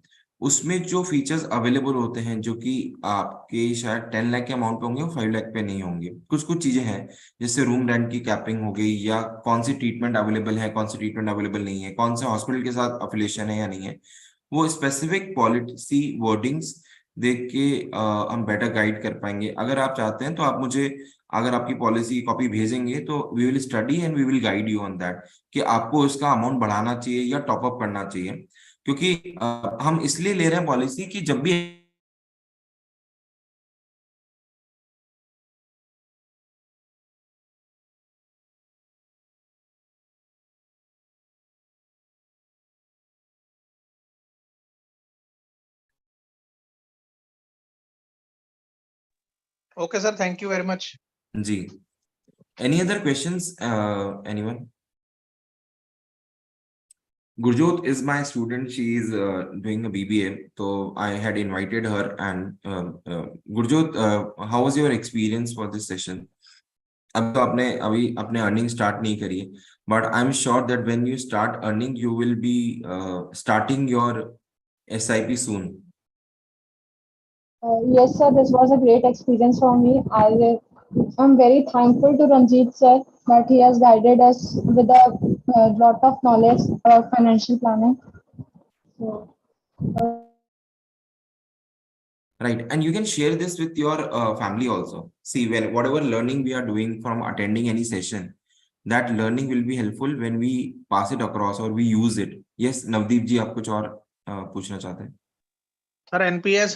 उसमें जो फीचर्स अवेलेबल होते हैं जो कि आपके शायद 10 लाख के अमाउंट पे होंगे, वो 5 लाख पे नहीं होंगे। कुछ कुछ चीजें हैं, जैसे रूम रेंट की कैपिंग हो गई, या कौन सी ट्रीटमेंट अवेलेबल है, कौन सी ट्रीटमेंट अवेलेबल नहीं है, कौन से हॉस्पिटल के साथ अफिलिएशन है या नहीं है, वो स्पेसिफिक पॉलिसी वर्डिंग्स देख के हम बेटर गाइड कर पाएंगे। अगर आप चाहते हैं तो आप मुझे, अगर आपकी पॉलिसी कॉपी भेजेंगे तो we will study and we will guide you on that कि आपको इसका अमाउंट बढ़ाना चाहिए या टॉप अप करना चाहिए। क्योंकि हम इसलिए ले रहे हैं पॉलिसी कि जब भी okay sir, thank you very much. जी, any other questions anyone? Gurjot is my student. She is doing a BBA. So I had invited her. And Gurjot, how was your experience for this session? अब तो आपने अभी अपने earning start नहीं करी है, but I am sure that when you start earning you will be starting your SIP soon. Yes, sir, this was a great experience for me. I'm very thankful to Ranjit sir that he has guided us with a lot of knowledge about financial planning. So, Right, and you can share this with your family also. See, when whatever learning we are doing from attending any session, that learning will be helpful when we pass it across or we use it. Yes, Navdeep जी, आप कुछ और पूछना चाहते हैं? Sir, NPS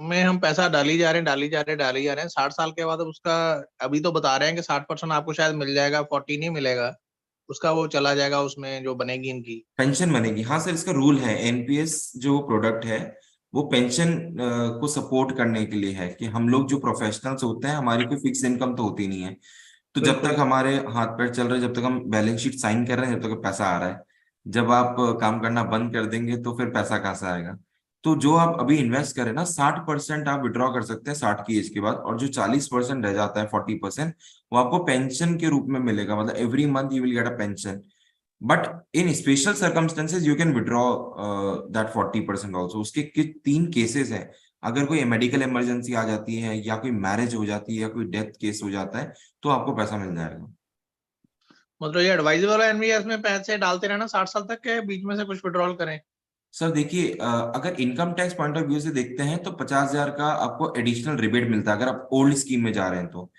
में हम पैसा डाली जा रहे हैं 60 साल के बाद। अब उसका अभी तो बता रहे हैं कि 60% आपको शायद मिल जाएगा, 40 नहीं मिलेगा, उसका वो चला जाएगा उसमें जो बनेगी इनकी पेंशन बनेगी। हाँ सर, इसका रूल है, एनपीएस जो प्रोडक्ट है वो पेंशन को सपोर्ट करने के लिए है कि हम लोग जो प्रोफेशनल्स होते हैं, हमारी कोई फिक्स इनकम तो होती नहीं है, तो जब तक हमारे हाथ पैर चल रहे हैं, जब तक हम बैलेंस शीट साइन कर रहे हैं, जब तक पैसा आ रहा है, जब आप काम करना बंद कर देंगे तो फिर पैसा कहाँ से आएगा। तो जो आप अभी इन्वेस्ट करें ना, 60% आप विड्रॉ कर सकते हैं 60 की एज के बाद, और जो 40% रह जाता है 40% वो आपको पेंशन के रूप में मिलेगा। मतलब every month you will get a pension, but in special circumstances you can withdraw that 40% also. उसके 3 केसेस हैं, अगर कोई मेडिकल इमरजेंसी आ जाती है, या कोई मैरिज हो जाती है, या कोई डेथ केस हो जाता है, तो आपको पैसा मिल जाएगा। मतलब ये एडवाइजर वाला एनपीएस में पैसे डालते रहना 60 साल तक के बीच में से कुछ विड्रॉल करें? सर देखिए, अगर income tax point of view से देखते हैं तो 50,000 का आपको एडिशनल रिबेट मिलता है अगर आप ओल्ड स्कीम में जा रहे हैं तो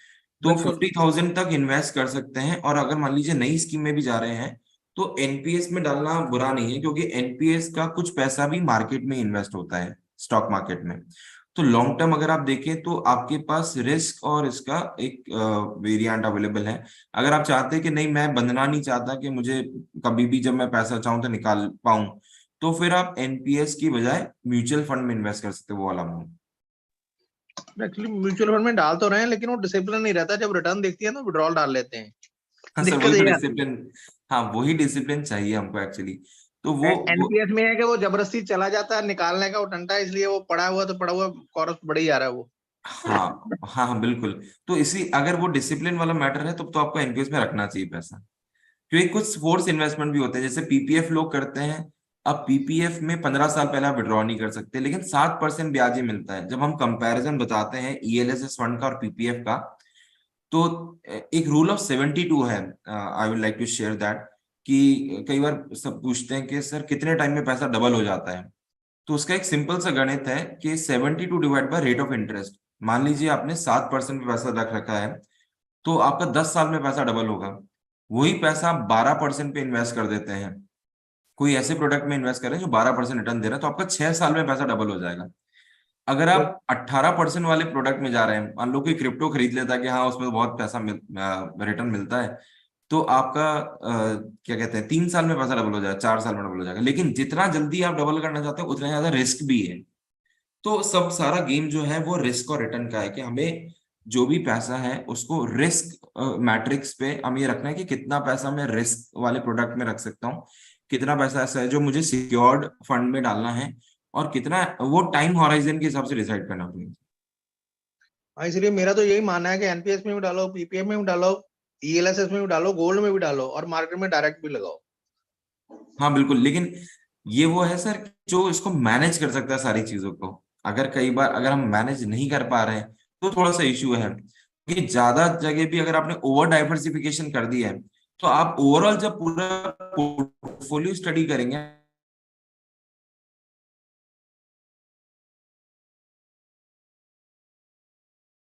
50,000 तक इन्वेस्ट कर सकते हैं। और अगर मान लीजिए नई स्कीम में भी जा रहे हैं तो एनपीएस में डालना बुरा नहीं है, क्योंकि एनपीएस का कुछ पैसा भी मार्केट में इन्वेस्ट होता है, स्टॉक मार्केट में। तो लॉन्ग टर्म अगर आप देखें तो आपके पास रिस्क और इसका एक वेरिएंट अवेलेबल है। अगर आप चाहते हैं कि नहीं, मैं बंधना नहीं चाहता कि मुझे कभी भी जब मैं पैसा चाहूं तो निकाल पाऊं, तो फिर आप एनपीएस की बजाय म्यूचुअल फंड में इन्वेस्ट कर सकते हैं वो वाला अमाउंट। एक्चुअली म्यूचुअल फंड में डाल तो रहे हैं, लेकिन वो डिसिप्लिन नहीं रहता, जब रिटर्न देखती है तो विड्रॉल डाल लेते हैं। हाँ सर, वही तो डिसिप्लिन, हाँ वही डिसिप्लिन चाहिए हमको एक्चुअली। तो वो एनपीएस में है कि वो जबरदस्ती चला जाता है, निकालने का वो टंटा, इसलिए वो पड़ा हुआ कॉरस बढ़ ही जा रहा है वो। हाँ हाँ हाँ बिल्कुल। तो इसी अगर वो डिसिप्लिन वाला मैटर है तो आपको एनपीएस में रखना चाहिए पैसा, क्योंकि कुछ फोर्स इन्वेस्टमेंट भी होते हैं, जैसे पीपीएफ लोग करते हैं। अब पीपीएफ में 15 साल पहले आप विड्रॉ नहीं कर सकते, लेकिन 7% ब्याज ही मिलता है। जब हम कंपैरिजन बताते हैं ईएलएसएस फंड का और पीपीएफ का, तो एक रूल ऑफ 72 है, I would like to share that, कि कई बार सब पूछते हैं कि सर कितने टाइम में पैसा डबल हो जाता है। तो उसका एक सिंपल सा गणित है कि 72 divide by rate of interest. मान लीजिए आपने 7% पे पैसा रख रखा है, तो आपका 10 साल में पैसा डबल होगा। वही पैसा आप 12% पे इन्वेस्ट कर देते हैं, कोई ऐसे प्रोडक्ट में इन्वेस्ट करें जो 12% रिटर्न दे रहा है, तो आपका 6 साल में पैसा डबल हो जाएगा। अगर आप 18% वाले प्रोडक्ट में जा रहे हैं, मान लो कोई क्रिप्टो खरीद लेता है कि हाँ उसमें तो बहुत पैसा रिटर्न मिलता है, तो आपका क्या कहते हैं 3 साल में पैसा डबल हो जाएगा, 4 साल में डबल हो जाएगा। लेकिन जितना जल्दी आप डबल करना चाहते हो उतना ज्यादा रिस्क भी है। तो सब सारा गेम जो है वो रिस्क और रिटर्न का है, कि हमें जो भी पैसा है उसको रिस्क मैट्रिक्स पे हम ये रखना है कि कितना पैसा मैं रिस्क वाले प्रोडक्ट में रख सकता हूँ, कितना पैसा ऐसा है जो मुझे सिक्योर्ड फंड में डालना है, और कितना वो टाइम हॉराइजन के हिसाब से डिसाइड करना पड़ेगा। हाँ, इसलिए मेरा तो यही मानना है कि एनपीएस में भी डालो, पीपीएफ में भी डालो, ईएलएसएस में भी डालो, गोल्ड में भी डालो, और मार्केट में डायरेक्ट भी लगाओ। हाँ बिल्कुल, लेकिन ये वो है सर जो इसको मैनेज कर सकता है सारी चीजों को। अगर कई बार अगर हम मैनेज नहीं कर पा रहे हैं तो थोड़ा सा इश्यू है, कि ज्यादा जगह भी अगर आपने ओवर डाइवर्सिफिकेशन कर दिया है, तो आप ओवरऑल जब पूरा पोर्टफोलियो स्टडी करेंगे,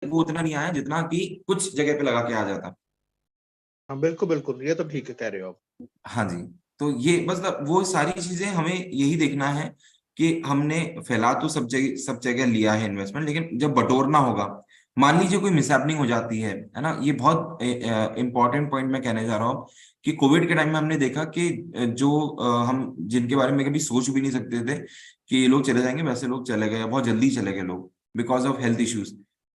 वो उतना नहीं आया जितना कि कुछ जगह पे लगा के आ जाता। हाँ बिल्कुल बिल्कुल, ये तो ठीक है कह रहे हो आप। हाँ जी। तो ये मतलब वो सारी चीजें हमें यही देखना है कि हमने फैला तो सब जगह लिया है इन्वेस्टमेंट, लेकिन जब बटोरना होगा, मान लीजिए कोई मिसहैपनिंग हो जाती है ना, ये बहुत इंपॉर्टेंट पॉइंट मैं कहने जा रहा हूँ, कि कोविड के टाइम में हमने देखा कि जो हम जिनके बारे में कभी सोच भी नहीं सकते थे कि ये लोग चले जाएंगे, वैसे लोग चले गए, बहुत जल्दी चले गए लोग, बिकॉज ऑफ हेल्थ इश्यूज।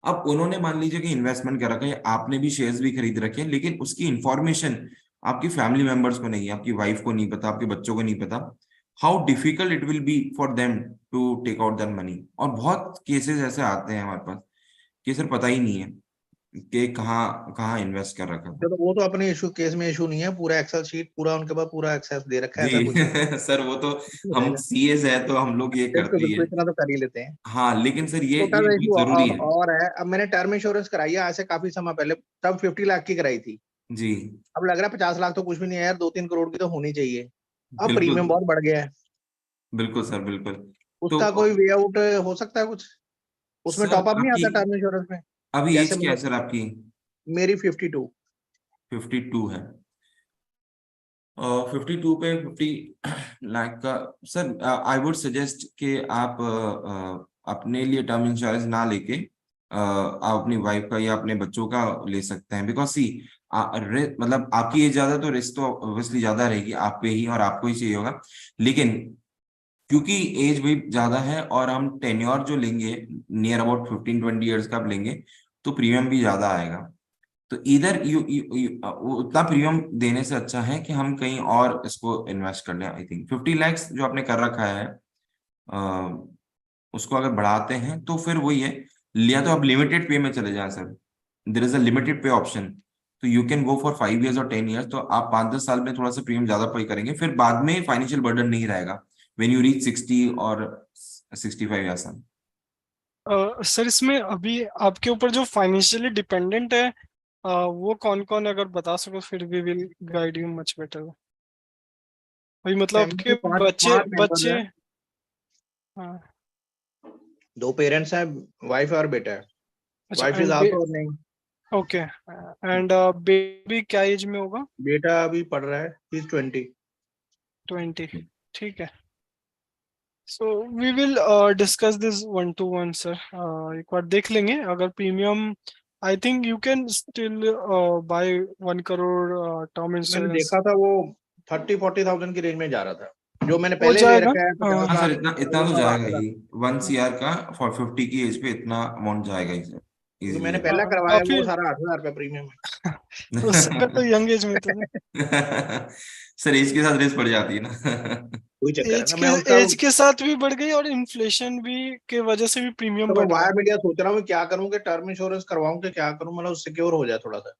अब उन्होंने मान लीजिए कि इन्वेस्टमेंट कर रखा है, आपने भी शेयर्स भी खरीद रखे हैं, लेकिन उसकी इंफॉर्मेशन आपकी फैमिली मेंबर्स को नहीं है, आपकी वाइफ को नहीं पता, आपके बच्चों को नहीं पता। How difficult it will be for them to take out that money. और बहुत केसेस ऐसे आते हैं हमारे पास कि सर पता ही नहीं है कि कहाँ कहाँ इन्वेस्ट कर रखा था। चलो वो तो अपने इशू केस में इशू नहीं है, पूरा एक्सेल शीट पूरा उनके पास पूरा एक्सेस दे रखा है, ऐसा कुछ जी सर वो तो हो हम जाएगा। सीएस है तो हम लोग ये बिल्कुल करते ही बिल्कुल, है। इतना तो कर ही लेते हैं। हाँ लेकिन सर छोटा ये सा बहुत इशू जरूरी है। और है, अब मैंने टर्म इंश्योरेंस कराई है आज से काफी समय पहले, तब 50 लाख की कराई थी। जी अब लग रहा है 50 लाख तो कुछ भी नहीं है यार, 2-3 करोड़ की तो होनी चाहिए। अब बिल्कुल प्रीमियम बहुत बढ़ गया है। बिल्कुल सर बिल्कुल। तो उसका कोई वे आउट हो सकता है कुछ? उसमें सर टॉपअप नहीं आपकी आता टर्म इंश्योरेंस में? अभी एज जैसे क्या है मतलब सर आपकी? मेरी 52। 52 है। 52 पे 50 लाख का सर आई वुड सजेस्ट कि आप अपने लिए टर्म इंश्योरेंस ना लेके आप अपनी वाइफ का या अपने बच्चों का ले सकते हैं। बिकॉज सी मतलब आपकी एज ज्यादा तो रिस्क तो ऑब्वियसली ज्यादा रहेगी आप पे ही, और आपको ही चाहिए होगा। लेकिन क्योंकि एज भी ज्यादा है और हम टेन्योर जो लेंगे नियर अबाउट 15-20 ईयर्स का आप लेंगे, तो प्रीमियम भी ज्यादा आएगा। तो इधर उतना प्रीमियम देने से अच्छा है कि हम कहीं और इसको इन्वेस्ट कर लें। आई थिंक 50 लाख जो आपने कर रखा है, अ, उसको अगर बढ़ाते हैं तो फिर वही है, लिया तो आप लिमिटेड पे में चले जाएं sir, there is a limited पे ऑप्शन। तो you can go for 5 years और 10 ईयर्स, तो आप 5-10 साल में थोड़ा सा प्रीमियम ज्यादा पे करेंगे, फिर बाद में फाइनेंशियल बर्डन नहीं रहेगा व्हेन यू रीच 60 और 65 ऐसा। सर इसमें अभी आपके ऊपर जो फाइनेंशियली डिपेंडेंट है वो कौन कौन अगर बता सको, फिर we will guide you much better. भाई मतलब फैमिली के में पांच बच्चे पांच मेंबर्स बच्चे। हैं, हाँ। 2 पेरेंट्स हैं, वाइफ और बेटा है। अच्छा wife is and also earning. Okay and baby क्या एज में होगा? बेटा अभी पढ़ रहा है, ही इज 20। 20। ठीक है। So we will discuss this 1 to 1 sir. एक बार देख लेंगे अगर premium, I think you can still buy 1 crore term मैंने इंश्योरेंस। देखा था वो 30-40 थाउजेंड की रेंज में जा रहा था, जो मैंने हो पहले ले जाएगा। रखा है 50 हाँ सर लाख इतना इतना वो तो सब जाएगा 8 लाख। ही, 1 CR का फॉर 50 की एज पे इतना अमाउंट जाएगा ही सर, क्योंकि इजीली मैंने जाएगा। पहला करवाया वो काफी। सारा 8,000 रुपया प्रीमियम उसका तो यंग एज में था। सर एज के साथ रेस पड़ जाती है ना। कोई चक्कर है एज ना, के मैं उसका एज के साथ भी बढ़ गई और इन्फ्लेशन भी के वजह से भी प्रीमियम तो मैं बढ़ रहा वाया है। मीडिया सोच रहा हूँ कि क्या करूँ, कि टर्म इंश्योरेंस करवाऊं कि क्या करूँ, मतलब सिक्योर हो जाए थोड़ा सा।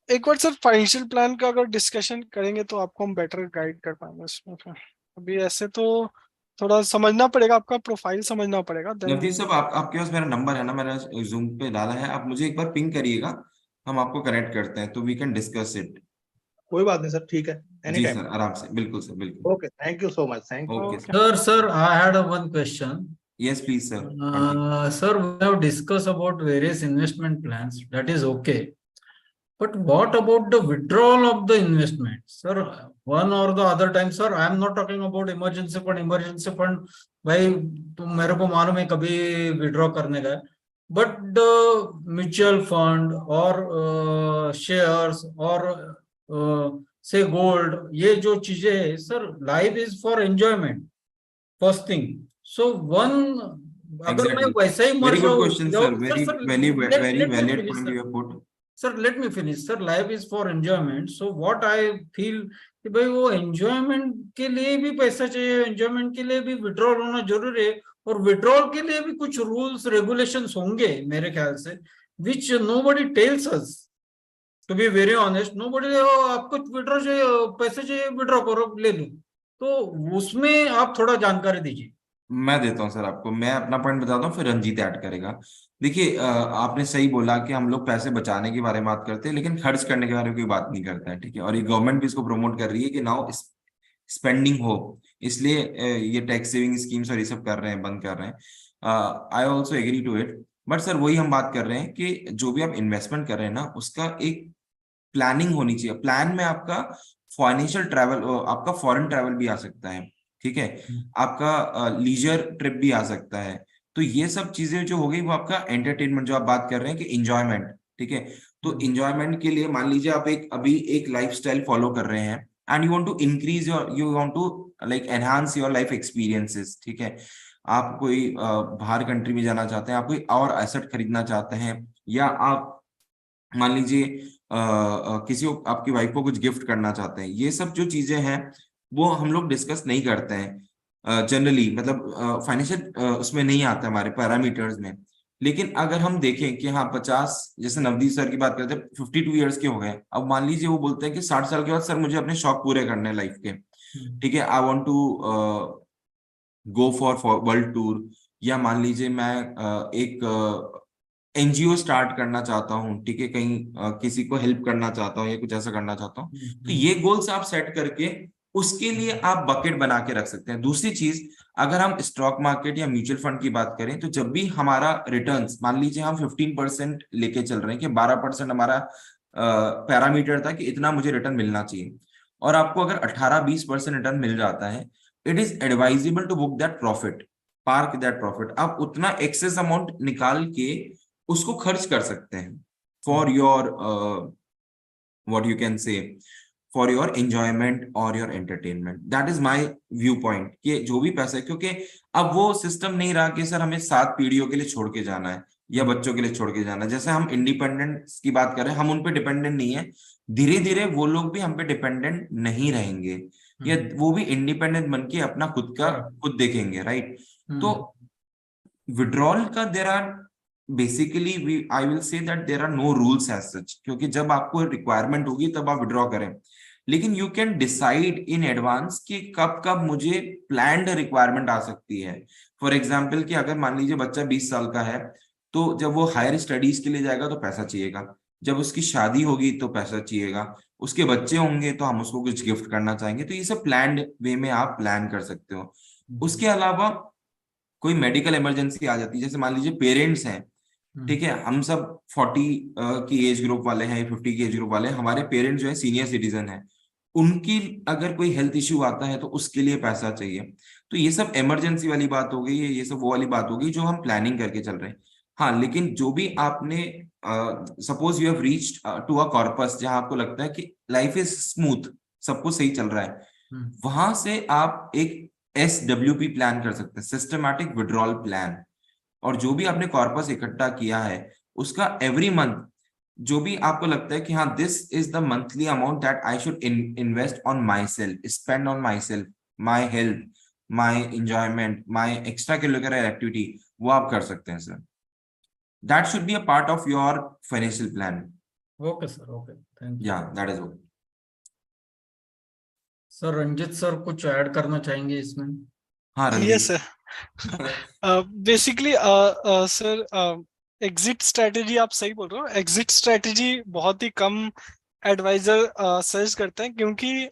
एक बार सर फाइनेंशियल प्लान का अगर डिस्कशन करेंगे तो आपको हम बेटर गाइड कर पाएंगे उसमें। फिर अभी ऐसे तो थोड़ा समझना पड़ेगा, आपका प्रोफाइल समझना पड़ेगा नवदीप देन। साहब, आपके पास मेरा नंबर है ना, मैंने जूम पे डाला है, आप मुझे एक बार पिंग करिएगा, हम आपको कनेक्ट करते हैं तो वी कैन डिस्कस इट। कोई बात नहीं सर, ठीक है, एनी जी टाइम। सर, आराम से, बिल्कुल सर, बिल्कुल। Okay, thank you so much, thank you. Okay okay. Sir. Sir, I had a one question. Yes please sir, continue. Sir, we have discussed about various investment plans. That is okay. But what about the withdrawal of the investment? Sir, one or the other time, sir, I am not talking about emergency fund. Emergency fund, भाई तुम मेरे को मालूम है कभी withdraw करने का है. But the mutual fund or shares or say gold, ये जो चीजें है, sir, life is for enjoyment. First thing. So one, अगर मैं Exactly. वैसा ही मर Very good question, sir. जाऊँ, Very, sir, very let me valid finish, point sir. you have put. Sir, let me finish. Sir, life is for enjoyment. So what I feel कि भाई वो enjoyment के लिए भी पैसा चाहिए, enjoyment के लिए भी withdrawal होना जरूरी है, और withdrawal के लिए भी कुछ rules regulations होंगे मेरे ख्याल से, which nobody tells us. To be very honest, nobody, आपको withdraw चाहिए, पैसे चाहिए, withdraw करो, ले लो. तो उसमें आप थोड़ा जानकारी दीजिए. मैं देता हूँ सर आपको, मैं अपना पॉइंट बताता हूँ, फिर रंजीत ऐड करेगा। देखिए, आपने सही बोला कि हम लोग पैसे बचाने के बारे में बात करते हैं, लेकिन खर्च करने के बारे में कोई बात नहीं करता है, ठीक है। और ये गवर्नमेंट भी इसको प्रमोट कर रही है कि नाउ स्पेंडिंग हो, इसलिए ये टैक्स सेविंग स्कीम्स और ये सब कर रहे हैं, बंद कर रहे हैं। I also agree to it. But sir वही हम बात कर रहे हैं कि जो भी आप इन्वेस्टमेंट कर रहे हैं ना, उसका एक प्लानिंग होनी चाहिए। प्लान में आपका फाइनेंशियल ट्रैवल, आपका फॉरेन ट्रैवल भी आ सकता है, ठीक है, आपका लीजर ट्रिप भी आ सकता है। तो ये सब चीजें जो हो गई वो आपका एंटरटेनमेंट, जो आप बात कर रहे हैं कि इंजॉयमेंट, ठीक है। तो इंजॉयमेंट के लिए मान लीजिए आप अभी एक लाइफस्टाइल फॉलो कर रहे हैं and you want to increase your, you want to like enhance your life experiences, ठीक है। आप कोई बाहर कंट्री में जाना चाहते हैं, आप कोई और एसेट खरीदना चाहते हैं, या आप मान लीजिए किसी को, आपकी वाइफ को कुछ गिफ्ट करना चाहते हैं। ये सब जो चीजें हैं वो हम लोग डिस्कस नहीं करते हैं जनरली, मतलब फाइनेंशियल उसमें नहीं आता हमारे पैरामीटर्स में। लेकिन अगर हम देखें कि हाँ 50, जैसे नवदीप सर की बात करते हैं, 52 ईयर्स के हो गए, अब मान लीजिए वो बोलते हैं कि 60 साल के बाद सर मुझे अपने शौक पूरे करने हैं लाइफ के, ठीक है, I want to go for world tour, या मान लीजिए मैं एक एनजीओ स्टार्ट करना चाहता हूँ, ठीक है, कहीं किसी को हेल्प करना चाहता हूँ या कुछ ऐसा करना चाहता हूँ। तो ये गोल्स आप सेट करके उसके लिए आप बकेट बना के रख सकते हैं। दूसरी चीज, अगर हम स्टॉक मार्केट या म्यूचुअल फंड की बात करें, तो जब भी हमारा रिटर्न्स, मान लीजिए हम 15% लेके चल रहे हैं कि 12% हमारा पैरामीटर था कि इतना मुझे रिटर्न मिलना चाहिए, और आपको अगर 18-20% रिटर्न मिल जाता है, it is advisable to book that profit, park that profit. आप उतना एक्सेस अमाउंट निकाल के उसको खर्च कर सकते हैं for your what you can say, for your enjoyment और your entertainment. That is my viewpoint कि जो भी पैसा है, क्योंकि अब वो सिस्टम नहीं रहा कि सर हमें 7 पीढ़ियों के लिए छोड़ के जाना है या बच्चों के लिए छोड़ के जाना है। जैसे हम इंडिपेंडेंस की बात कर रहे हैं, हम उन पे डिपेंडेंट नहीं है, धीरे धीरे वो लोग भी हम पे डिपेंडेंट नहीं रहेंगे, या वो भी इंडिपेंडेंट बन के अपना खुद का खुद देखेंगे, राइट। तो विड्रॉल का there are basically I will say that there are no rules as such, क्योंकि जब आपको रिक्वायरमेंट होगी तब आप विड्रॉ करें, लेकिन you can decide in advance कि कब कब मुझे प्लान्ड रिक्वायरमेंट आ सकती है। फॉर एग्जाम्पल कि अगर मान लीजिए बच्चा 20 साल का है, तो जब वो हायर स्टडीज के लिए जाएगा तो पैसा चाहिएगा, जब उसकी शादी होगी तो पैसा चाहिएगा, उसके बच्चे होंगे तो हम उसको कुछ गिफ्ट करना चाहेंगे। तो ये सब प्लान्ड वे में आप प्लान कर सकते हो। उसके अलावा कोई मेडिकल इमरजेंसी आ जाती है, जैसे मान लीजिए पेरेंट्स हैं, ठीक है, हम सब 40 की एज ग्रुप वाले हैं, 50 की एज ग्रुप वाले हैं, हमारे पेरेंट्स जो है सीनियर सिटीजन है, उनकी अगर कोई हेल्थ इश्यू आता है तो उसके लिए पैसा चाहिए। तो ये सब इमरजेंसी वाली बात हो गई है, ये सब वो वाली बात हो गई जो हम प्लानिंग करके चल रहे हैं। हाँ, लेकिन जो भी आपने suppose you have reached to a corpus जहां आपको लगता है कि लाइफ इज स्मूथ, सब कुछ सही चल रहा है, वहां से आप एक SWP प्लान कर सकते हैं, सिस्टमैटिक विड्रॉल प्लान। और जो भी आपने कॉर्पस इकट्ठा किया है उसका एवरी मंथ जो भी आपको लगता है कि हाँ this is the monthly amount that I should invest on my self, spend on my self, my health, my enjoyment, my extra curricular activity, वो आप कर सकते हैं sir. That should be a part of your financial plan. Okay sir, okay, thank you. Yeah, that is all. Sir Ranjit sir कुछ add करना चाहेंगे इसमें? हाँ Yes, Randeep. sir. Basically, sir, exit strategy आप सही बोल रहे हो. एग्जिट स्ट्रेटेजी बहुत ही कम एडवाइजर सजेस्ट करते हैं, क्योंकि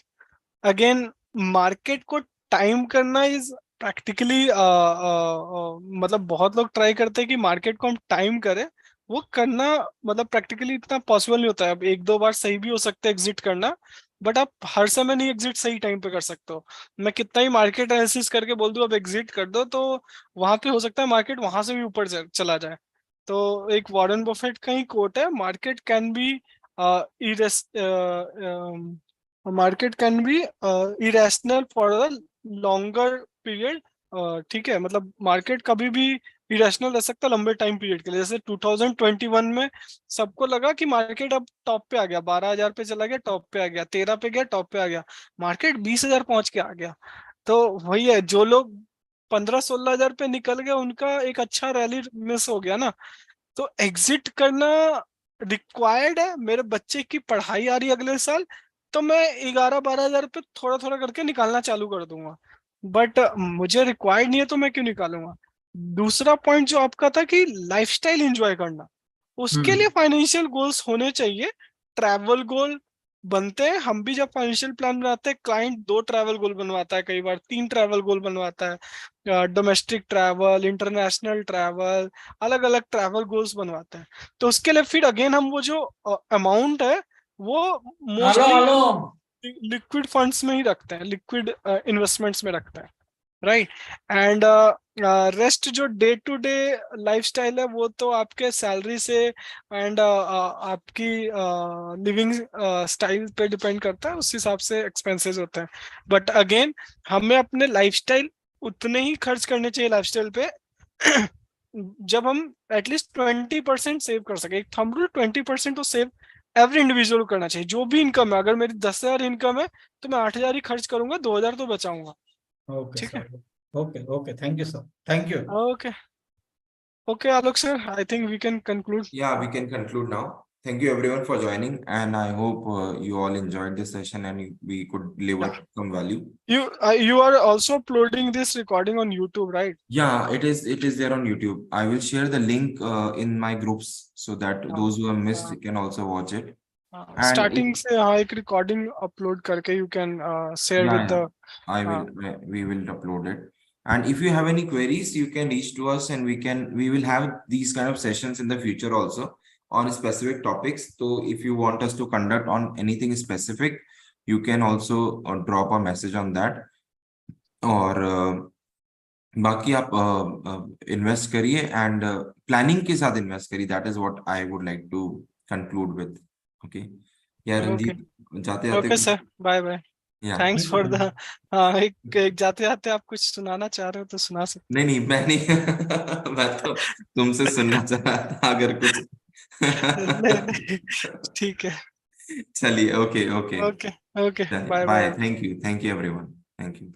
अगेन मार्केट को टाइम करना इज प्रैक्टिकली, मतलब बहुत लोग ट्राई करते हैं कि मार्केट को हम टाइम करें. वो करना मतलब प्रैक्टिकली इतना पॉसिबल नहीं होता है. अब एक दो बार सही भी हो सकता है एग्जिट करना, बट आप हर समय नहीं एग्जिट सही टाइम पे कर सकते हो. मैं कितना ही मार्केट एनालिसिस करके बोल दूं अब एग्जिट कर दो, तो वहां पे हो सकता है मार्केट वहां से भी ऊपर चला जाए. तो एक वॉरेन बफेट का ही कोट है, market can be market can be irrational for a longer period. ठीक है, मतलब मार्केट कभी भी इरेशनल रह सकता है लंबे टाइम पीरियड के लिए. जैसे 2021 में सबको लगा कि मार्केट अब टॉप पे आ गया, 12,000 पे चला गया, टॉप पे आ गया, 13 पे गया, टॉप पे आ गया, मार्केट 20,000 पहुंच के आ गया. तो वही है, जो लोग 15-16,000 पे निकल गए उनका एक अच्छा रैली मिस हो गया ना. तो एग्जिट करना रिक्वायर्ड है. मेरे बच्चे की पढ़ाई आ रही है अगले साल, तो मैं 11-12,000 पे थोड़ा थोड़ा करके निकालना चालू कर दूंगा. बट मुझे रिक्वायर्ड नहीं है तो मैं क्यों निकालूंगा. दूसरा पॉइंट जो आपका था कि लाइफस्टाइल एंजॉय करना, उसके लिए फाइनेंशियल गोल्स होने चाहिए. ट्रैवल गोल बनते हैं. हम भी जब फाइनेंशियल प्लान बनाते हैं, क्लाइंट 2 ट्रैवल गोल बनवाता है, कई बार 3 ट्रैवल गोल बनवाता है. डोमेस्टिक ट्रैवल, इंटरनेशनल ट्रैवल, अलग अलग ट्रैवल गोल्स बनवाते हैं. तो उसके लिए फिर अगेन हम वो जो अमाउंट है वो hello mostly hello. Liquid funds में ही रखते हैं, लिक्विड इन्वेस्टमेंट्स में रखते हैं, राइट. एंड रेस्ट जो डे टू डे लाइफस्टाइल है वो तो आपके सैलरी से एंड आपकी लिविंग स्टाइल पे डिपेंड करता है. उस हिसाब से एक्सपेंसेस होते हैं. बट अगेन हमें अपने लाइफस्टाइल उतने ही खर्च करने चाहिए लाइफस्टाइल पे जब हम एटलीस्ट 20% सेव कर सके. एक थंब रूल 20% तो सेव एवरी इंडिविजुअल को करना चाहिए. जो भी इनकम है, अगर मेरी 10,000 इनकम है तो मैं 8,000 ही खर्च करूंगा, 2,000 तो बचाऊंगा. ओके ठीक है. Sir, okay okay, thank you sir, thank you. Okay. Okay, Alok sir, I think we can conclude. Yeah, we can conclude now. Thank you everyone for joining, and I hope you all enjoyed this session and we could deliver Yeah. some value. You are also uploading this recording on YouTube, right? Yeah, it is there on YouTube. I will share the link in my groups so that those who have missed can also watch it. And Starting से हाँ एक recording upload करके you can share with the. we will upload it. And if you have any queries, you can reach to us, and we will have these kind of sessions in the future also on specific topics. So if you want us to conduct on anything specific, you can also drop a message on that. और बाकी आप invest करिए and planning के साथ invest करिए. That is what I would like to conclude with. Okay यार रणदीप, जाते जाते Okay sir, bye bye. या Thanks for the एक जाते जाते आप कुछ सुनाना चाह रहे हो तो सुना सकते. नहीं मैं नहीं मैं तो तुमसे सुनना चाह रहा था अगर कुछ. नहीं, ठीक है. चलिए, okay okay, Okay, bye bye. bye. Thank you everyone, thank you.